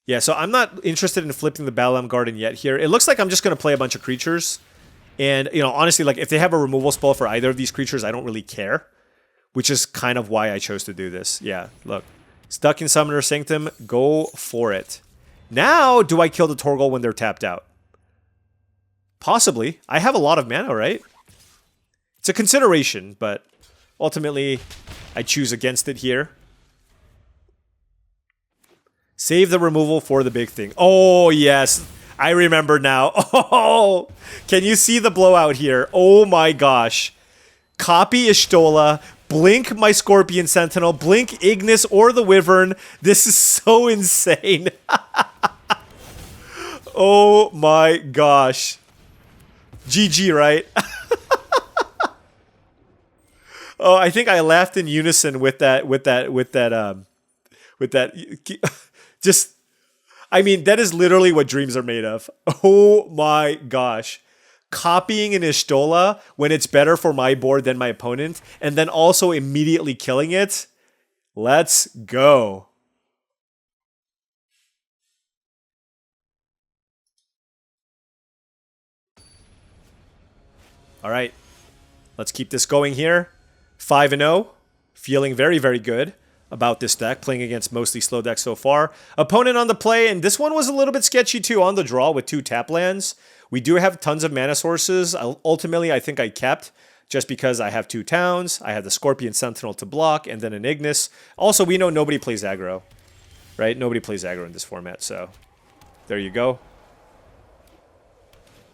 Yeah, so I'm not interested in flipping the Balamb Garden yet here. It looks like I'm just going to play a bunch of creatures. And, you know, honestly, like, if they have a removal spell for either of these creatures, I don't really care. which is kind of why I chose to do this. Yeah, look. Stuck in Summoner Sanctum, go for it. Now, do I kill the Torgal when they're tapped out? Possibly. I have a lot of mana, right? It's a consideration, but ultimately, I choose against it here. Save the removal for the big thing. Oh, yes. I remember now. Oh, can you see the blowout here? Oh my gosh. Copy Y'shtola, blink my Scorpion Sentinel, blink Ignis or the Wyvern. This is so insane. Oh my gosh. GG, right? Oh, I think I laughed in unison with that. Just, I mean, that is literally what dreams are made of. Oh my gosh. Copying an Y'shtola when it's better for my board than my opponent, and then also immediately killing it. Let's go. All right. Let's keep this going here. 5-0. Feeling very, very good about this deck, playing against mostly slow decks so far. Opponent on the play, and this one was a little bit sketchy too on the draw with 2 tap lands. We do have tons of mana sources. Ultimately, I think I kept just because I have 2 towns. I have the Scorpion Sentinel to block, and then an Ignis. Also, we know nobody plays aggro, right? Nobody plays aggro in this format, so there you go.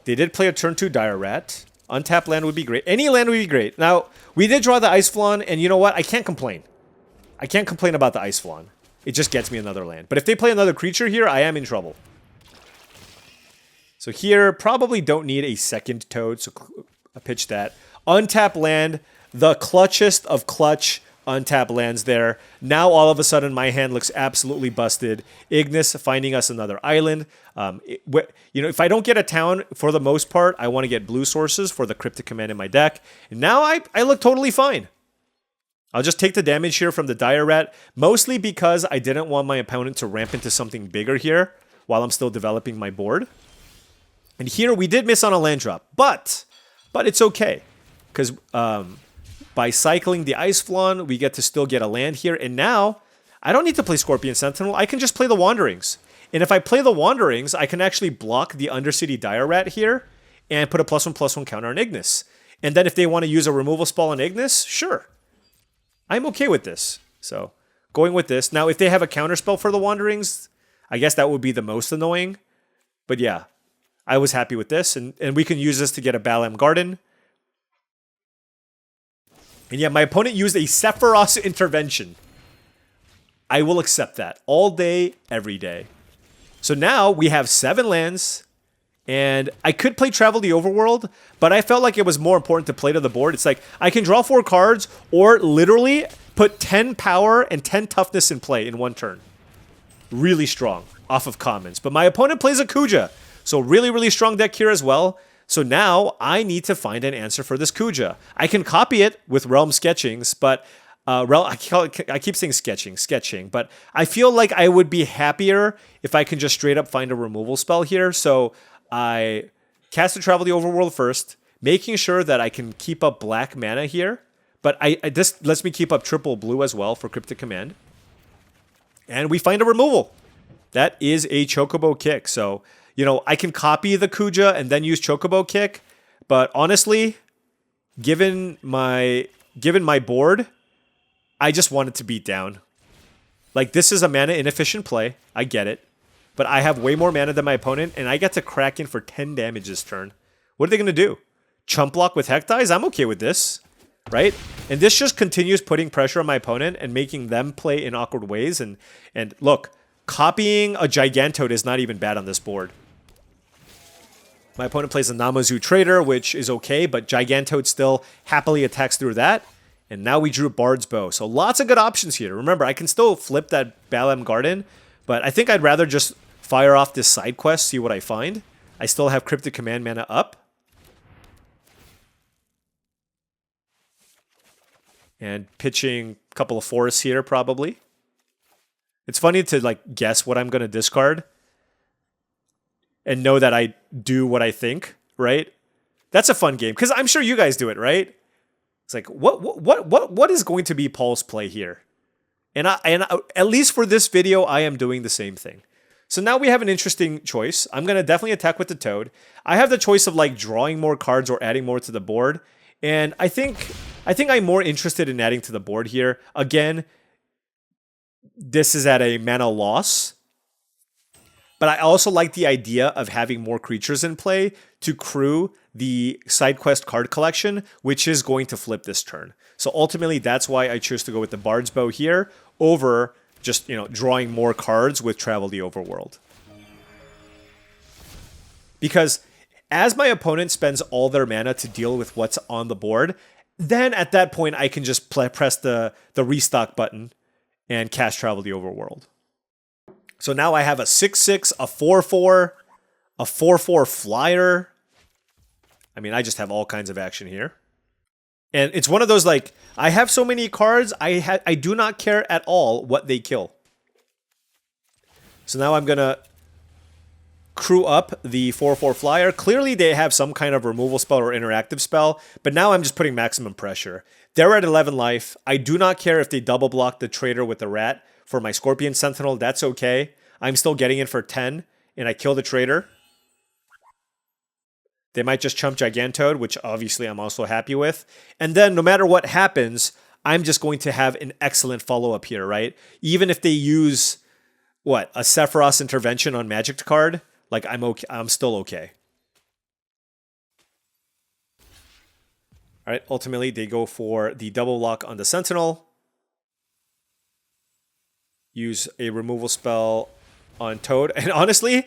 They did play a turn 2 Dire Rat. Untapped land would be great. Any land would be great. Now, we did draw the Ice Flawn, and you know what? I can't complain. I can't complain about the Ice Flawn. It just gets me another land. But if they play another creature here, I am in trouble. So here, probably don't need a second Toad, so I pitch that. Untapped land, the clutchest of clutch untapped lands there. Now all of a sudden my hand looks absolutely busted. Ignis finding us another island. You know, if I don't get a town for the most part, I want to get blue sources for the Cryptic Command in my deck. And now I look totally fine. I'll just take the damage here from the Dire Rat, mostly because I didn't want my opponent to ramp into something bigger here while I'm still developing my board. And here we did miss on a land drop, but it's okay. Because by cycling the Ice Flawn, we get to still get a land here. And now, I don't need to play Scorpion Sentinel. I can just play the Wanderings. And if I play the Wanderings, I can actually block the Undercity Dire Rat here and put a +1/+1 counter on Ignis. And then if they want to use a removal spell on Ignis, sure. I'm okay with this. So, going with this. Now, if they have a counter spell for the Wanderings, I guess that would be the most annoying. But yeah, I was happy with this. And we can use this to get a Balamb Garden. And yeah, my opponent used a Sephiroth intervention. I will accept that all day, every day. So now we have 7 lands. And I could play Travel the Overworld, but I felt like it was more important to play to the board. It's like, I can draw 4 cards, or literally put 10 power and 10 toughness in play in one turn. Really strong, off of commons. But my opponent plays a Kuja, so really, really strong deck here as well. So now, I need to find an answer for this Kuja. I can copy it with Realm Sketchings, but... I keep saying sketching, but I feel like I would be happier if I can just straight up find a removal spell here. So I cast a Travel the Overworld first, making sure that I can keep up black mana here. But this lets me keep up triple blue as well for Cryptic Command. And we find a removal. That is a Chocobo Kick. So, you know, I can copy the Kuja and then use Chocobo Kick. But honestly, given my board... I just wanted to beat down. Like, this is a mana inefficient play. I get it. But I have way more mana than my opponent, and I get to crack in for 10 damage this turn. What are they going to do? Chump block with Hectize? I'm okay with this. Right? And this just continues putting pressure on my opponent and making them play in awkward ways. And look, copying a Gigantoad is not even bad on this board. My opponent plays a Namazu Trader, which is okay, but Gigantoad still happily attacks through that. And now we drew Bard's Bow. So lots of good options here. Remember, I can still flip that Balamb Garden, but I think I'd rather just fire off this side quest, see what I find. I still have Cryptic Command mana up. And pitching a couple of forests here, probably. It's funny to like guess what I'm going to discard. And know that I do what I think, right? That's a fun game, because I'm sure you guys do it, right? It's like, what is going to be Paul's play here? And at least for this video, I am doing the same thing. So now we have an interesting choice. I'm going to definitely attack with the Toad. I have the choice of like drawing more cards or adding more to the board. And I think I'm more interested in adding to the board here. Again, this is at a mana loss. But I also like the idea of having more creatures in play to crew the side quest card collection, which is going to flip this turn. So ultimately, that's why I choose to go with the Bard's Bow here over just, drawing more cards with Travel the Overworld. Because as my opponent spends all their mana to deal with what's on the board, then at that point, I can just press the restock button and cast Travel the Overworld. So now I have a 6/6, a 4/4, a 4/4 flyer. I mean, I just have all kinds of action here. And it's one of those, like, I have so many cards, I do not care at all what they kill. So now I'm going to crew up the 4/4 flyer. Clearly, they have some kind of removal spell or interactive spell, but now I'm just putting maximum pressure. They're at 11 life. I do not care if they double block the Trader with the Rat for my Scorpion Sentinel. That's okay. I'm still getting it for 10, and I kill the Trader. They might just chump Gigantoad, which obviously I'm also happy with. And then no matter what happens, I'm just going to have an excellent follow-up here, right? Even if they use, a Sephiroth's Intervention on Magic card, like I'm okay. I'm still okay. All right, ultimately they go for the double block on the Sentinel. Use a removal spell on Toad. And honestly,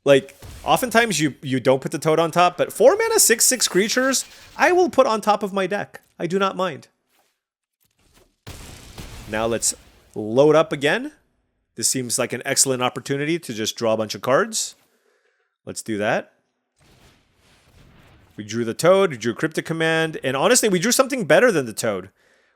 like, oftentimes you don't put the Toad on top, but 4 mana 6/6 creatures, I will put on top of my deck. I do not mind. Now let's load up again. This seems like an excellent opportunity to just draw a bunch of cards. Let's do that. We drew the Toad, we drew Cryptic Command, and honestly, we drew something better than the Toad.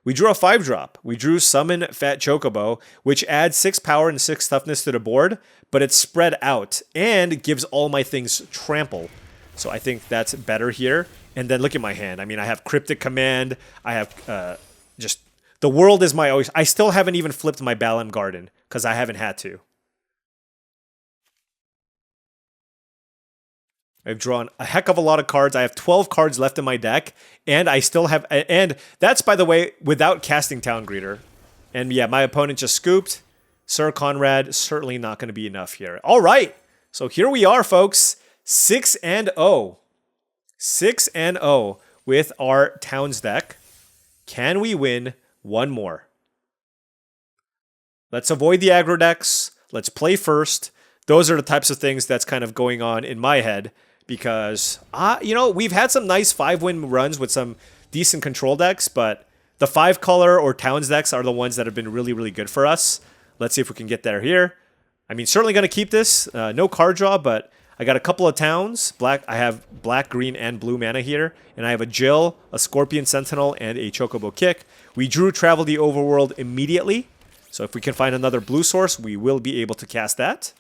We drew a 5-drop. We drew Summon Fat Chocobo, which adds 6 power and 6 toughness to the board, but it's spread out and gives all my things trample. So I think that's better here. And then look at my hand. I mean, I have Cryptic Command. I have just... The world is my... I still haven't even flipped my Balamb Garden because I haven't had to. I've drawn a heck of a lot of cards. I have 12 cards left in my deck, and I still have... And that's, by the way, without casting Town Greeter. And yeah, my opponent just scooped. Sir Conrad, certainly not going to be enough here. All right, so here we are, folks. 6-0. 6-0 with our Towns deck. Can we win one more? Let's avoid the aggro decks. Let's play first. Those are the types of things that's kind of going on in my head. Because, we've had some nice 5-win runs with some decent control decks, but the 5-color or Towns decks are the ones that have been really, really good for us. Let's see if we can get there here. I mean, certainly going to keep this. No card draw, but I got a couple of Towns. I have black, green, and blue mana here. And I have a Jill, a Scorpion Sentinel, and a Chocobo Kick. We drew Travel the Overworld immediately. So if we can find another blue source, we will be able to cast that.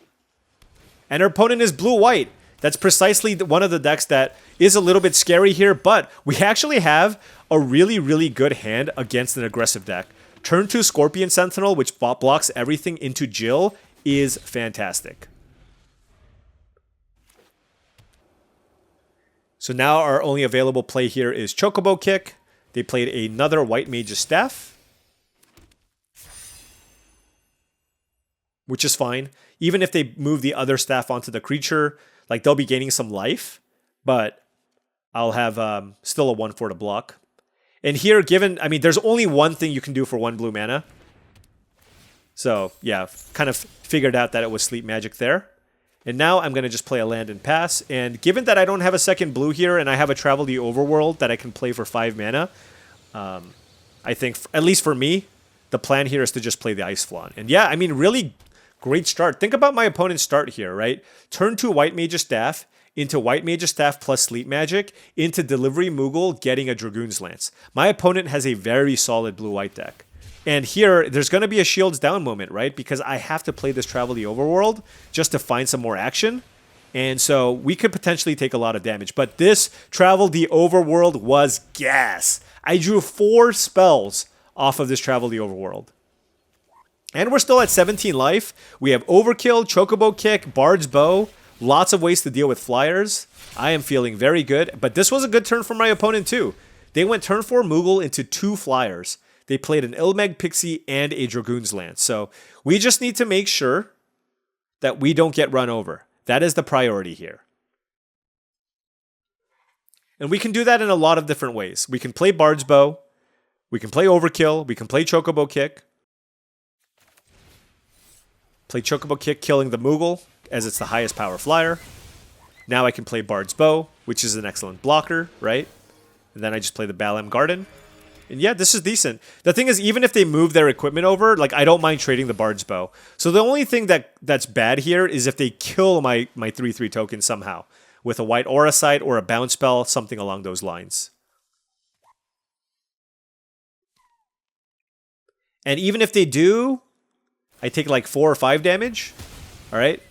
And our opponent is blue-white. That's precisely one of the decks that is a little bit scary here, but we actually have a really, really good hand against an aggressive deck. Turn 2 Scorpion Sentinel, which blocks everything into Jill, is fantastic. So now our only available play here is Chocobo Kick. They played another White Mage's Staff, which is fine. Even if they move the other staff onto the creature, like, they'll be gaining some life, but I'll have still a 1/4 to block. And here, there's only one thing you can do for 1 blue mana. So, yeah, kind of figured out that it was Sleep Magic there. And now I'm going to just play a land and pass. And given that I don't have a second blue here and I have a Travel the Overworld that I can play for 5 mana, I think, at least for me, the plan here is to just play the Ice Flawn. And yeah, really great start. Think about my opponent's start here, right? Turn 2 White Mage's Staff into White Mage's Staff plus Sleep Magic into Delivery Moogle getting a Dragoon's Lance. My opponent has a very solid blue-white deck. And here, there's going to be a Shields Down moment, right? Because I have to play this Travel the Overworld just to find some more action. And so we could potentially take a lot of damage. But this Travel the Overworld was gas. I drew 4 spells off of this Travel the Overworld. And we're still at 17 life. We have Overkill, Chocobo Kick, Bard's Bow. Lots of ways to deal with flyers. I am feeling very good. But this was a good turn for my opponent too. They went turn 4 Moogle into 2 flyers. They played an Ilmeg Pixie and a Dragoon's Lance. So we just need to make sure that we don't get run over. That is the priority here. And we can do that in a lot of different ways. We can play Bard's Bow. We can play Overkill. We can play Chocobo Kick. Play Chocobo Kick, killing the Moogle, as it's the highest power flyer. Now I can play Bard's Bow, which is an excellent blocker, right? And then I just play the Balamb Garden. And yeah, this is decent. The thing is, even if they move their equipment over, like, I don't mind trading the Bard's Bow. So the only thing that's bad here is if they kill my 3/3 token somehow with a white Aura Sight or a bounce spell, something along those lines. And even if they do, I take like 4 or 5 damage. All right.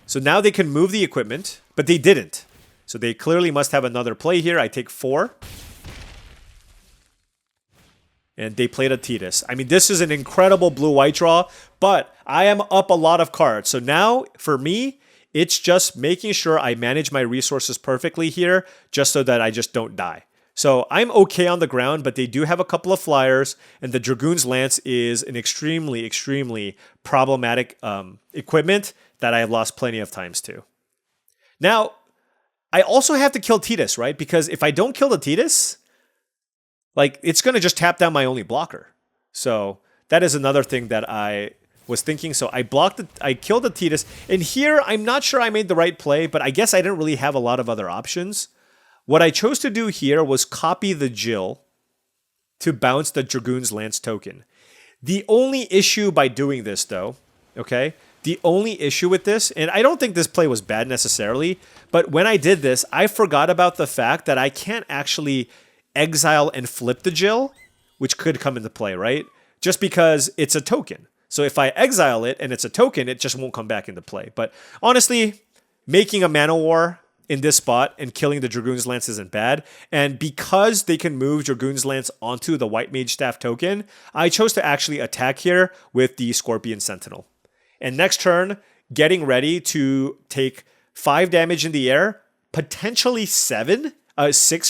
So now they can move the equipment, but they didn't. So they clearly must have another play here. I take 4. And they played a Tidus. I mean, this is an incredible blue-white draw, but I am up a lot of cards. So now, for me, it's just making sure I manage my resources perfectly here, just so that I just don't die. So I'm okay on the ground, but they do have a couple of flyers, and the Dragoon's Lance is an extremely, extremely problematic equipment that I have lost plenty of times to. Now, I also have to kill Tidus, right? Because if I don't kill the Tidus, like, it's going to just tap down my only blocker. So that is another thing that I was thinking. So I killed the Tidus. And here, I'm not sure I made the right play, but I guess I didn't really have a lot of other options. What I chose to do here was copy the Jill to bounce the Dragoon's Lance token. The only issue by doing this, though, okay, the only issue with this, and I don't think this play was bad necessarily, but when I did this, I forgot about the fact that I can't actually exile and flip the Jill, which could come into play, right? Just because it's a token. So if I exile it and it's a token, it just won't come back into play. But honestly, making a Mana War in this spot and killing the Dragoon's Lance isn't bad. And because they can move Dragoon's Lance onto the White Mage Staff token, I chose to actually attack here with the Scorpion Sentinel. And next turn, getting ready to take 5 damage in the air, potentially 6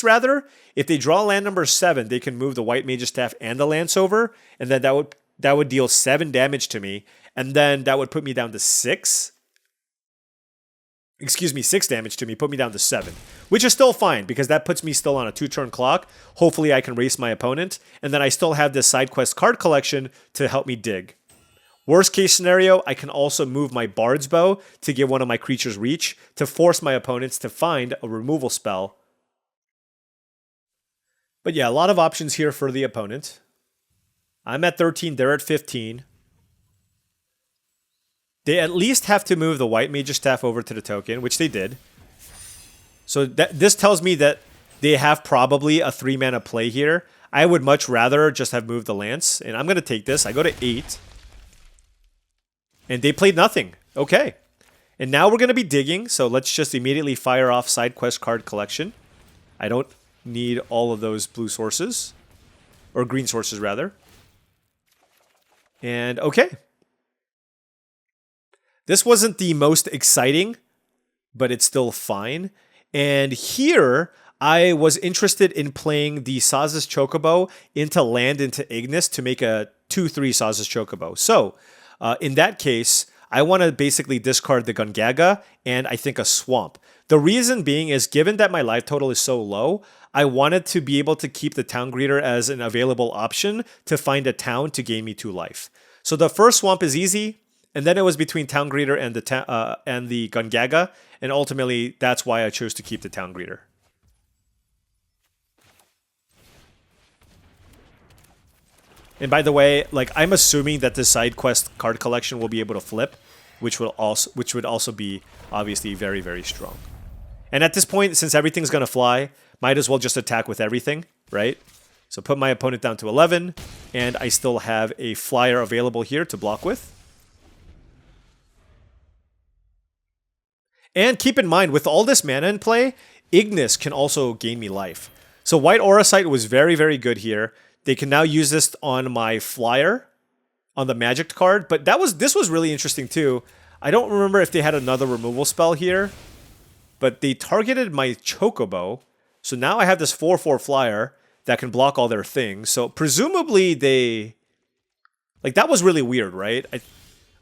rather. If they draw land number 7, they can move the White Mage's Staff and the Lance over, and then that would deal 7 damage to me, and then that would put me down to 6. Excuse me, 6 damage to me, put me down to 7, which is still fine because that puts me still on a 2-turn clock. Hopefully I can race my opponent, and then I still have this side quest card collection to help me dig. Worst case scenario, I can also move my Bard's Bow to give one of my creatures reach to force my opponents to find a removal spell. But yeah, a lot of options here for the opponent. I'm at 13, they're at 15. They at least have to move the White Mage's Staff over to the token, which they did. So this tells me that they have probably a 3-mana play here. I would much rather just have moved the Lance, and I'm going to take this. I go to 8. And they played nothing. Okay. And now we're going to be digging, so let's just immediately fire off side quest card collection. I don't need all of those blue sources, or green sources rather. And okay. This wasn't the most exciting, but it's still fine. And here, I was interested in playing the Saz's Chocobo into land into Ignis to make a 2/3 Saz's Chocobo. So, in that case, I want to basically discard the Gungaga and I think a Swamp. The reason being is, given that my life total is so low, I wanted to be able to keep the Town Greeter as an available option to find a town to gain me 2 life. So the first Swamp is easy, and then it was between Town Greeter and the Gungaga, and ultimately that's why I chose to keep the Town Greeter. And by the way, like, I'm assuming that the side quest card collection will be able to flip, which would also be obviously very, very strong. And at this point, since everything's gonna fly, might as well just attack with everything, right? So put my opponent down to 11, and I still have a flyer available here to block with. And keep in mind, with all this mana in play, Ignis can also gain me life. So white Aura Sight was very, very good here. They can now use this on my flyer, on the magic card. But this was really interesting too. I don't remember if they had another removal spell here, but they targeted my Chocobo. So now I have this 4/4 flyer that can block all their things. So presumably they... Like, that was really weird, right?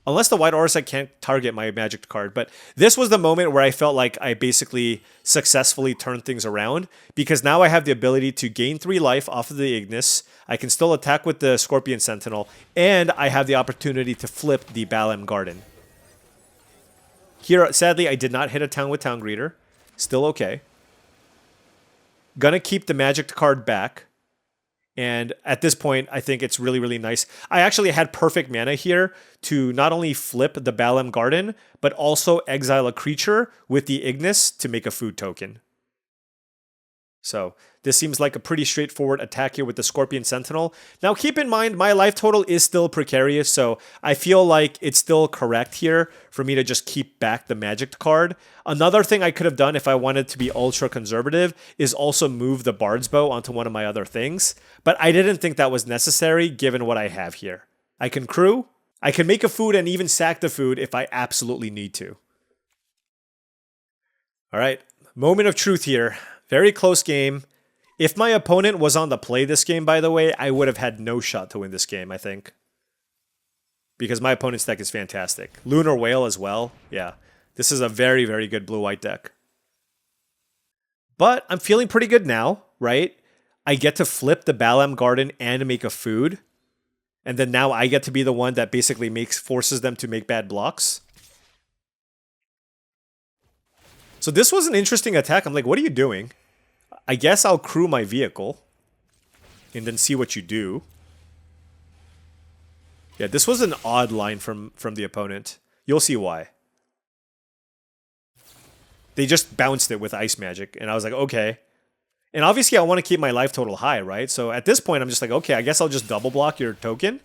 Unless the white Aura Sight can't target my magic card. But this was the moment where I felt like I basically successfully turned things around, because now I have the ability to gain 3 life off of the Ignis. I can still attack with the Scorpion Sentinel, and I have the opportunity to flip the Balamb Garden. Here, sadly, I did not hit a town with Town Greeter. Still okay. Gonna keep the magic card back. And at this point, I think it's really, really nice. I actually had perfect mana here to not only flip the Balamb Garden, but also exile a creature with the Ignis to make a food token. So this seems like a pretty straightforward attack here with the Scorpion Sentinel. Now keep in mind, my life total is still precarious, so I feel like it's still correct here for me to just keep back the magic card. Another thing I could have done if I wanted to be ultra conservative is also move the Bard's Bow onto one of my other things, but I didn't think that was necessary given what I have here. I can crew, I can make a food and even sack the food if I absolutely need to. All right, moment of truth here. Very close game. If my opponent was on the play this game, by the way, I would have had no shot to win this game, I think. Because my opponent's deck is fantastic. Lunar Whale as well. Yeah, this is a very, very good blue-white deck. But I'm feeling pretty good now, right? I get to flip the Balamb Garden and make a food. And then now I get to be the one that basically forces them to make bad blocks. So this was an interesting attack. I'm like, what are you doing? I guess I'll crew my vehicle and then see what you do. Yeah, this was an odd line from the opponent. You'll see why. They just bounced it with Ice Magic, and I was like, okay. And obviously I want to keep my life total high, right? So at this point, I'm just like, okay, I guess I'll just double block your token.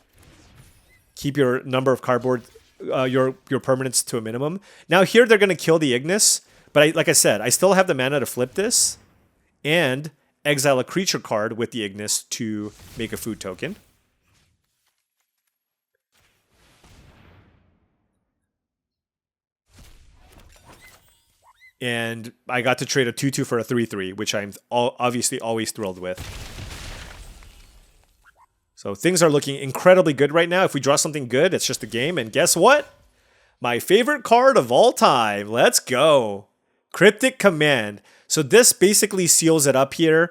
Keep your number of cardboard, your permanents to a minimum. Now here they're going to kill the Ignis. But like I said, I still have the mana to flip this and exile a creature card with the Ignis to make a food token. And I got to trade a 2/2 for a 3/3, which I'm obviously always thrilled with. So things are looking incredibly good right now. If we draw something good, it's just a game. And guess what? My favorite card of all time. Let's go. Cryptic Command. So this basically seals it up here.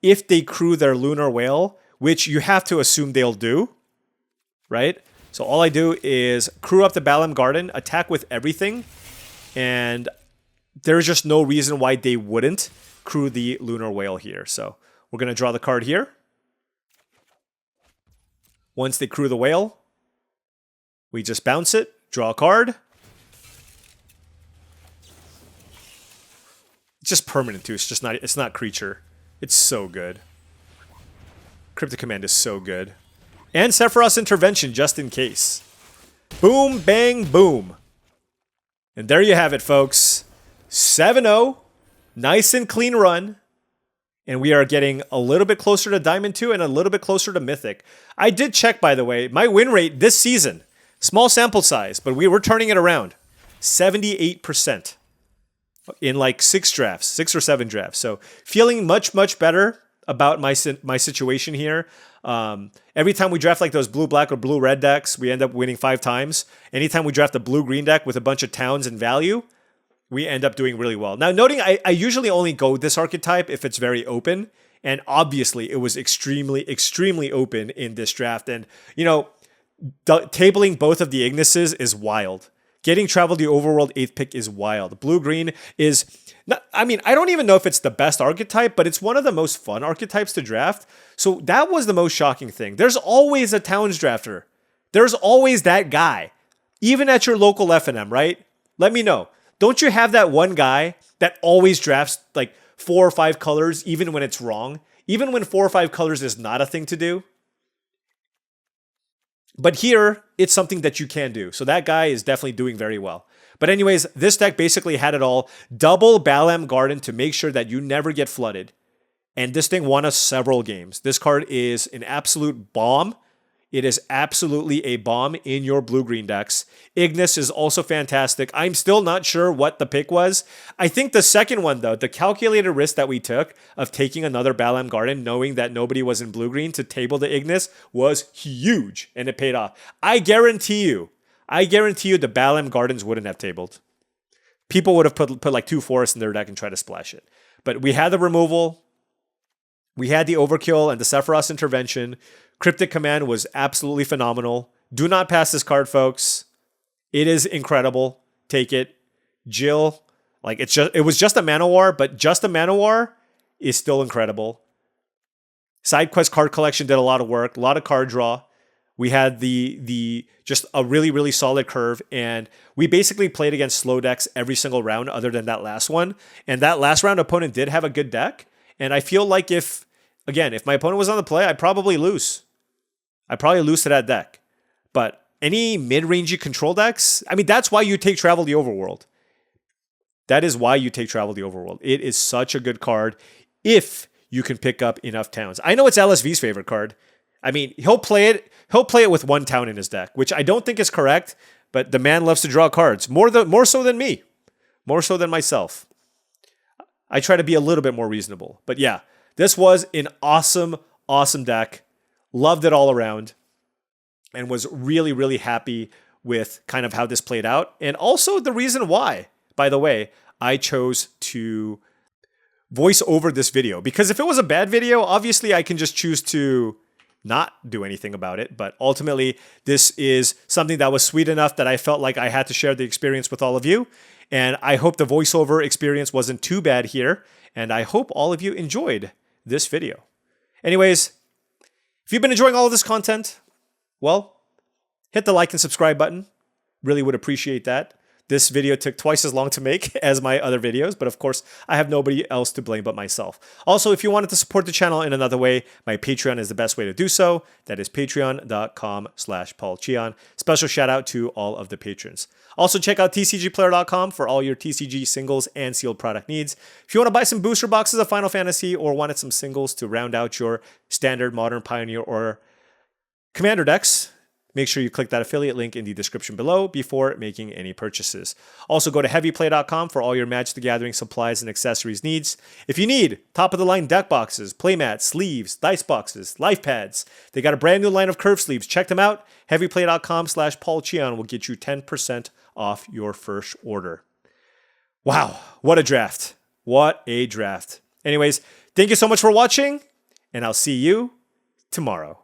If they crew their Lunar Whale, which you have to assume they'll do, right? So all I do is crew up the Balamb Garden, attack with everything, and there's just no reason why they wouldn't crew the Lunar Whale here. So we're going to draw the card here. Once they crew the whale, we just bounce it, draw a card. It's just permanent too. It's not creature. It's so good. Cryptic Command is so good. And Sephiroth's Intervention just in case. Boom, bang, boom. And there you have it, folks. 7-0. Nice and clean run. And we are getting a little bit closer to Diamond 2 and a little bit closer to Mythic. I did check, by the way, my win rate this season. Small sample size, but we were turning it around. 78%. In like 6 or 7 drafts. So feeling much, much better about my situation here. Every time we draft like those blue-black or blue-red decks, we end up winning 5 times. Anytime we draft a blue-green deck with a bunch of towns and value, we end up doing really well. Now, noting I usually only go this archetype if it's very open. And obviously, it was extremely, extremely open in this draft. And, you know, tabling both of the Ignises is wild. Getting Travel the Overworld 8th pick is wild. Blue-green is... not, I mean, I don't even know if it's the best archetype, but it's one of the most fun archetypes to draft. So that was the most shocking thing. There's always a Towns drafter. There's always that guy. Even at your local F&M, right? Let me know. Don't you have that one guy that always drafts like 4 or 5 colors even when it's wrong? Even when 4 or 5 colors is not a thing to do? But here, it's something that you can do. So that guy is definitely doing very well. But anyways, this deck basically had it all. Double Balamb Garden to make sure that you never get flooded. And this thing won us several games. This card is an absolute bomb. It is absolutely a bomb in your blue-green decks. Ignis is also fantastic. I'm still not sure what the pick was. I think the second one, though, the calculated risk that we took of taking another Balamb Garden, knowing that nobody was in blue-green to table the Ignis, was huge, and it paid off. I guarantee you the Balamb Gardens wouldn't have tabled. People would have put like 2 forests in their deck and tried to splash it. But we had the removal. We had the overkill and the Sephiroth's intervention. Cryptic Command was absolutely phenomenal. Do not pass this card, folks. It is incredible. Take it. Jill, like it was just a Mana War, but just a Mana War is still incredible. Side quest card collection did a lot of work, a lot of card draw. We had the just a really, really solid curve, and we basically played against slow decks every single round other than that last one. And that last round opponent did have a good deck. And I feel like if my opponent was on the play, I'd probably lose. I'd probably lose to that deck. But any mid-rangey control decks, I mean, that's why you take Travel the Overworld. That is why you take Travel the Overworld. It is such a good card if you can pick up enough towns. I know it's LSV's favorite card. I mean, he'll play it with 1 town in his deck, which I don't think is correct, but the man loves to draw cards. More so than me. More so than myself. I try to be a little bit more reasonable. But yeah, this was an awesome, awesome deck. Loved it all around. And was really, really happy with kind of how this played out. And also the reason why, by the way, I chose to voice over this video. Because if it was a bad video, obviously I can just choose to not do anything about it. But ultimately, this is something that was sweet enough that I felt like I had to share the experience with all of you. And I hope the voiceover experience wasn't too bad here. And I hope all of you enjoyed this video. Anyways, if you've been enjoying all of this content, well, hit the like and subscribe button. Really would appreciate that. This video took twice as long to make as my other videos, but of course, I have nobody else to blame but myself. Also, if you wanted to support the channel in another way, my Patreon is the best way to do so. That is patreon.com/paulcheon. Special shout out to all of the patrons. Also, check out TCGplayer.com for all your TCG singles and sealed product needs. If you want to buy some booster boxes of Final Fantasy or wanted some singles to round out your standard, modern, Pioneer, or Commander decks, make sure you click that affiliate link in the description below before making any purchases. Also, go to heavyplay.com for all your Magic the Gathering supplies and accessories needs. If you need top-of-the-line deck boxes, playmats, sleeves, dice boxes, life pads, they got a brand new line of curve sleeves. Check them out. heavyplay.com/paulcheon will get you 10% off your first order. Wow, what a draft. What a draft. Anyways, thank you so much for watching, and I'll see you tomorrow.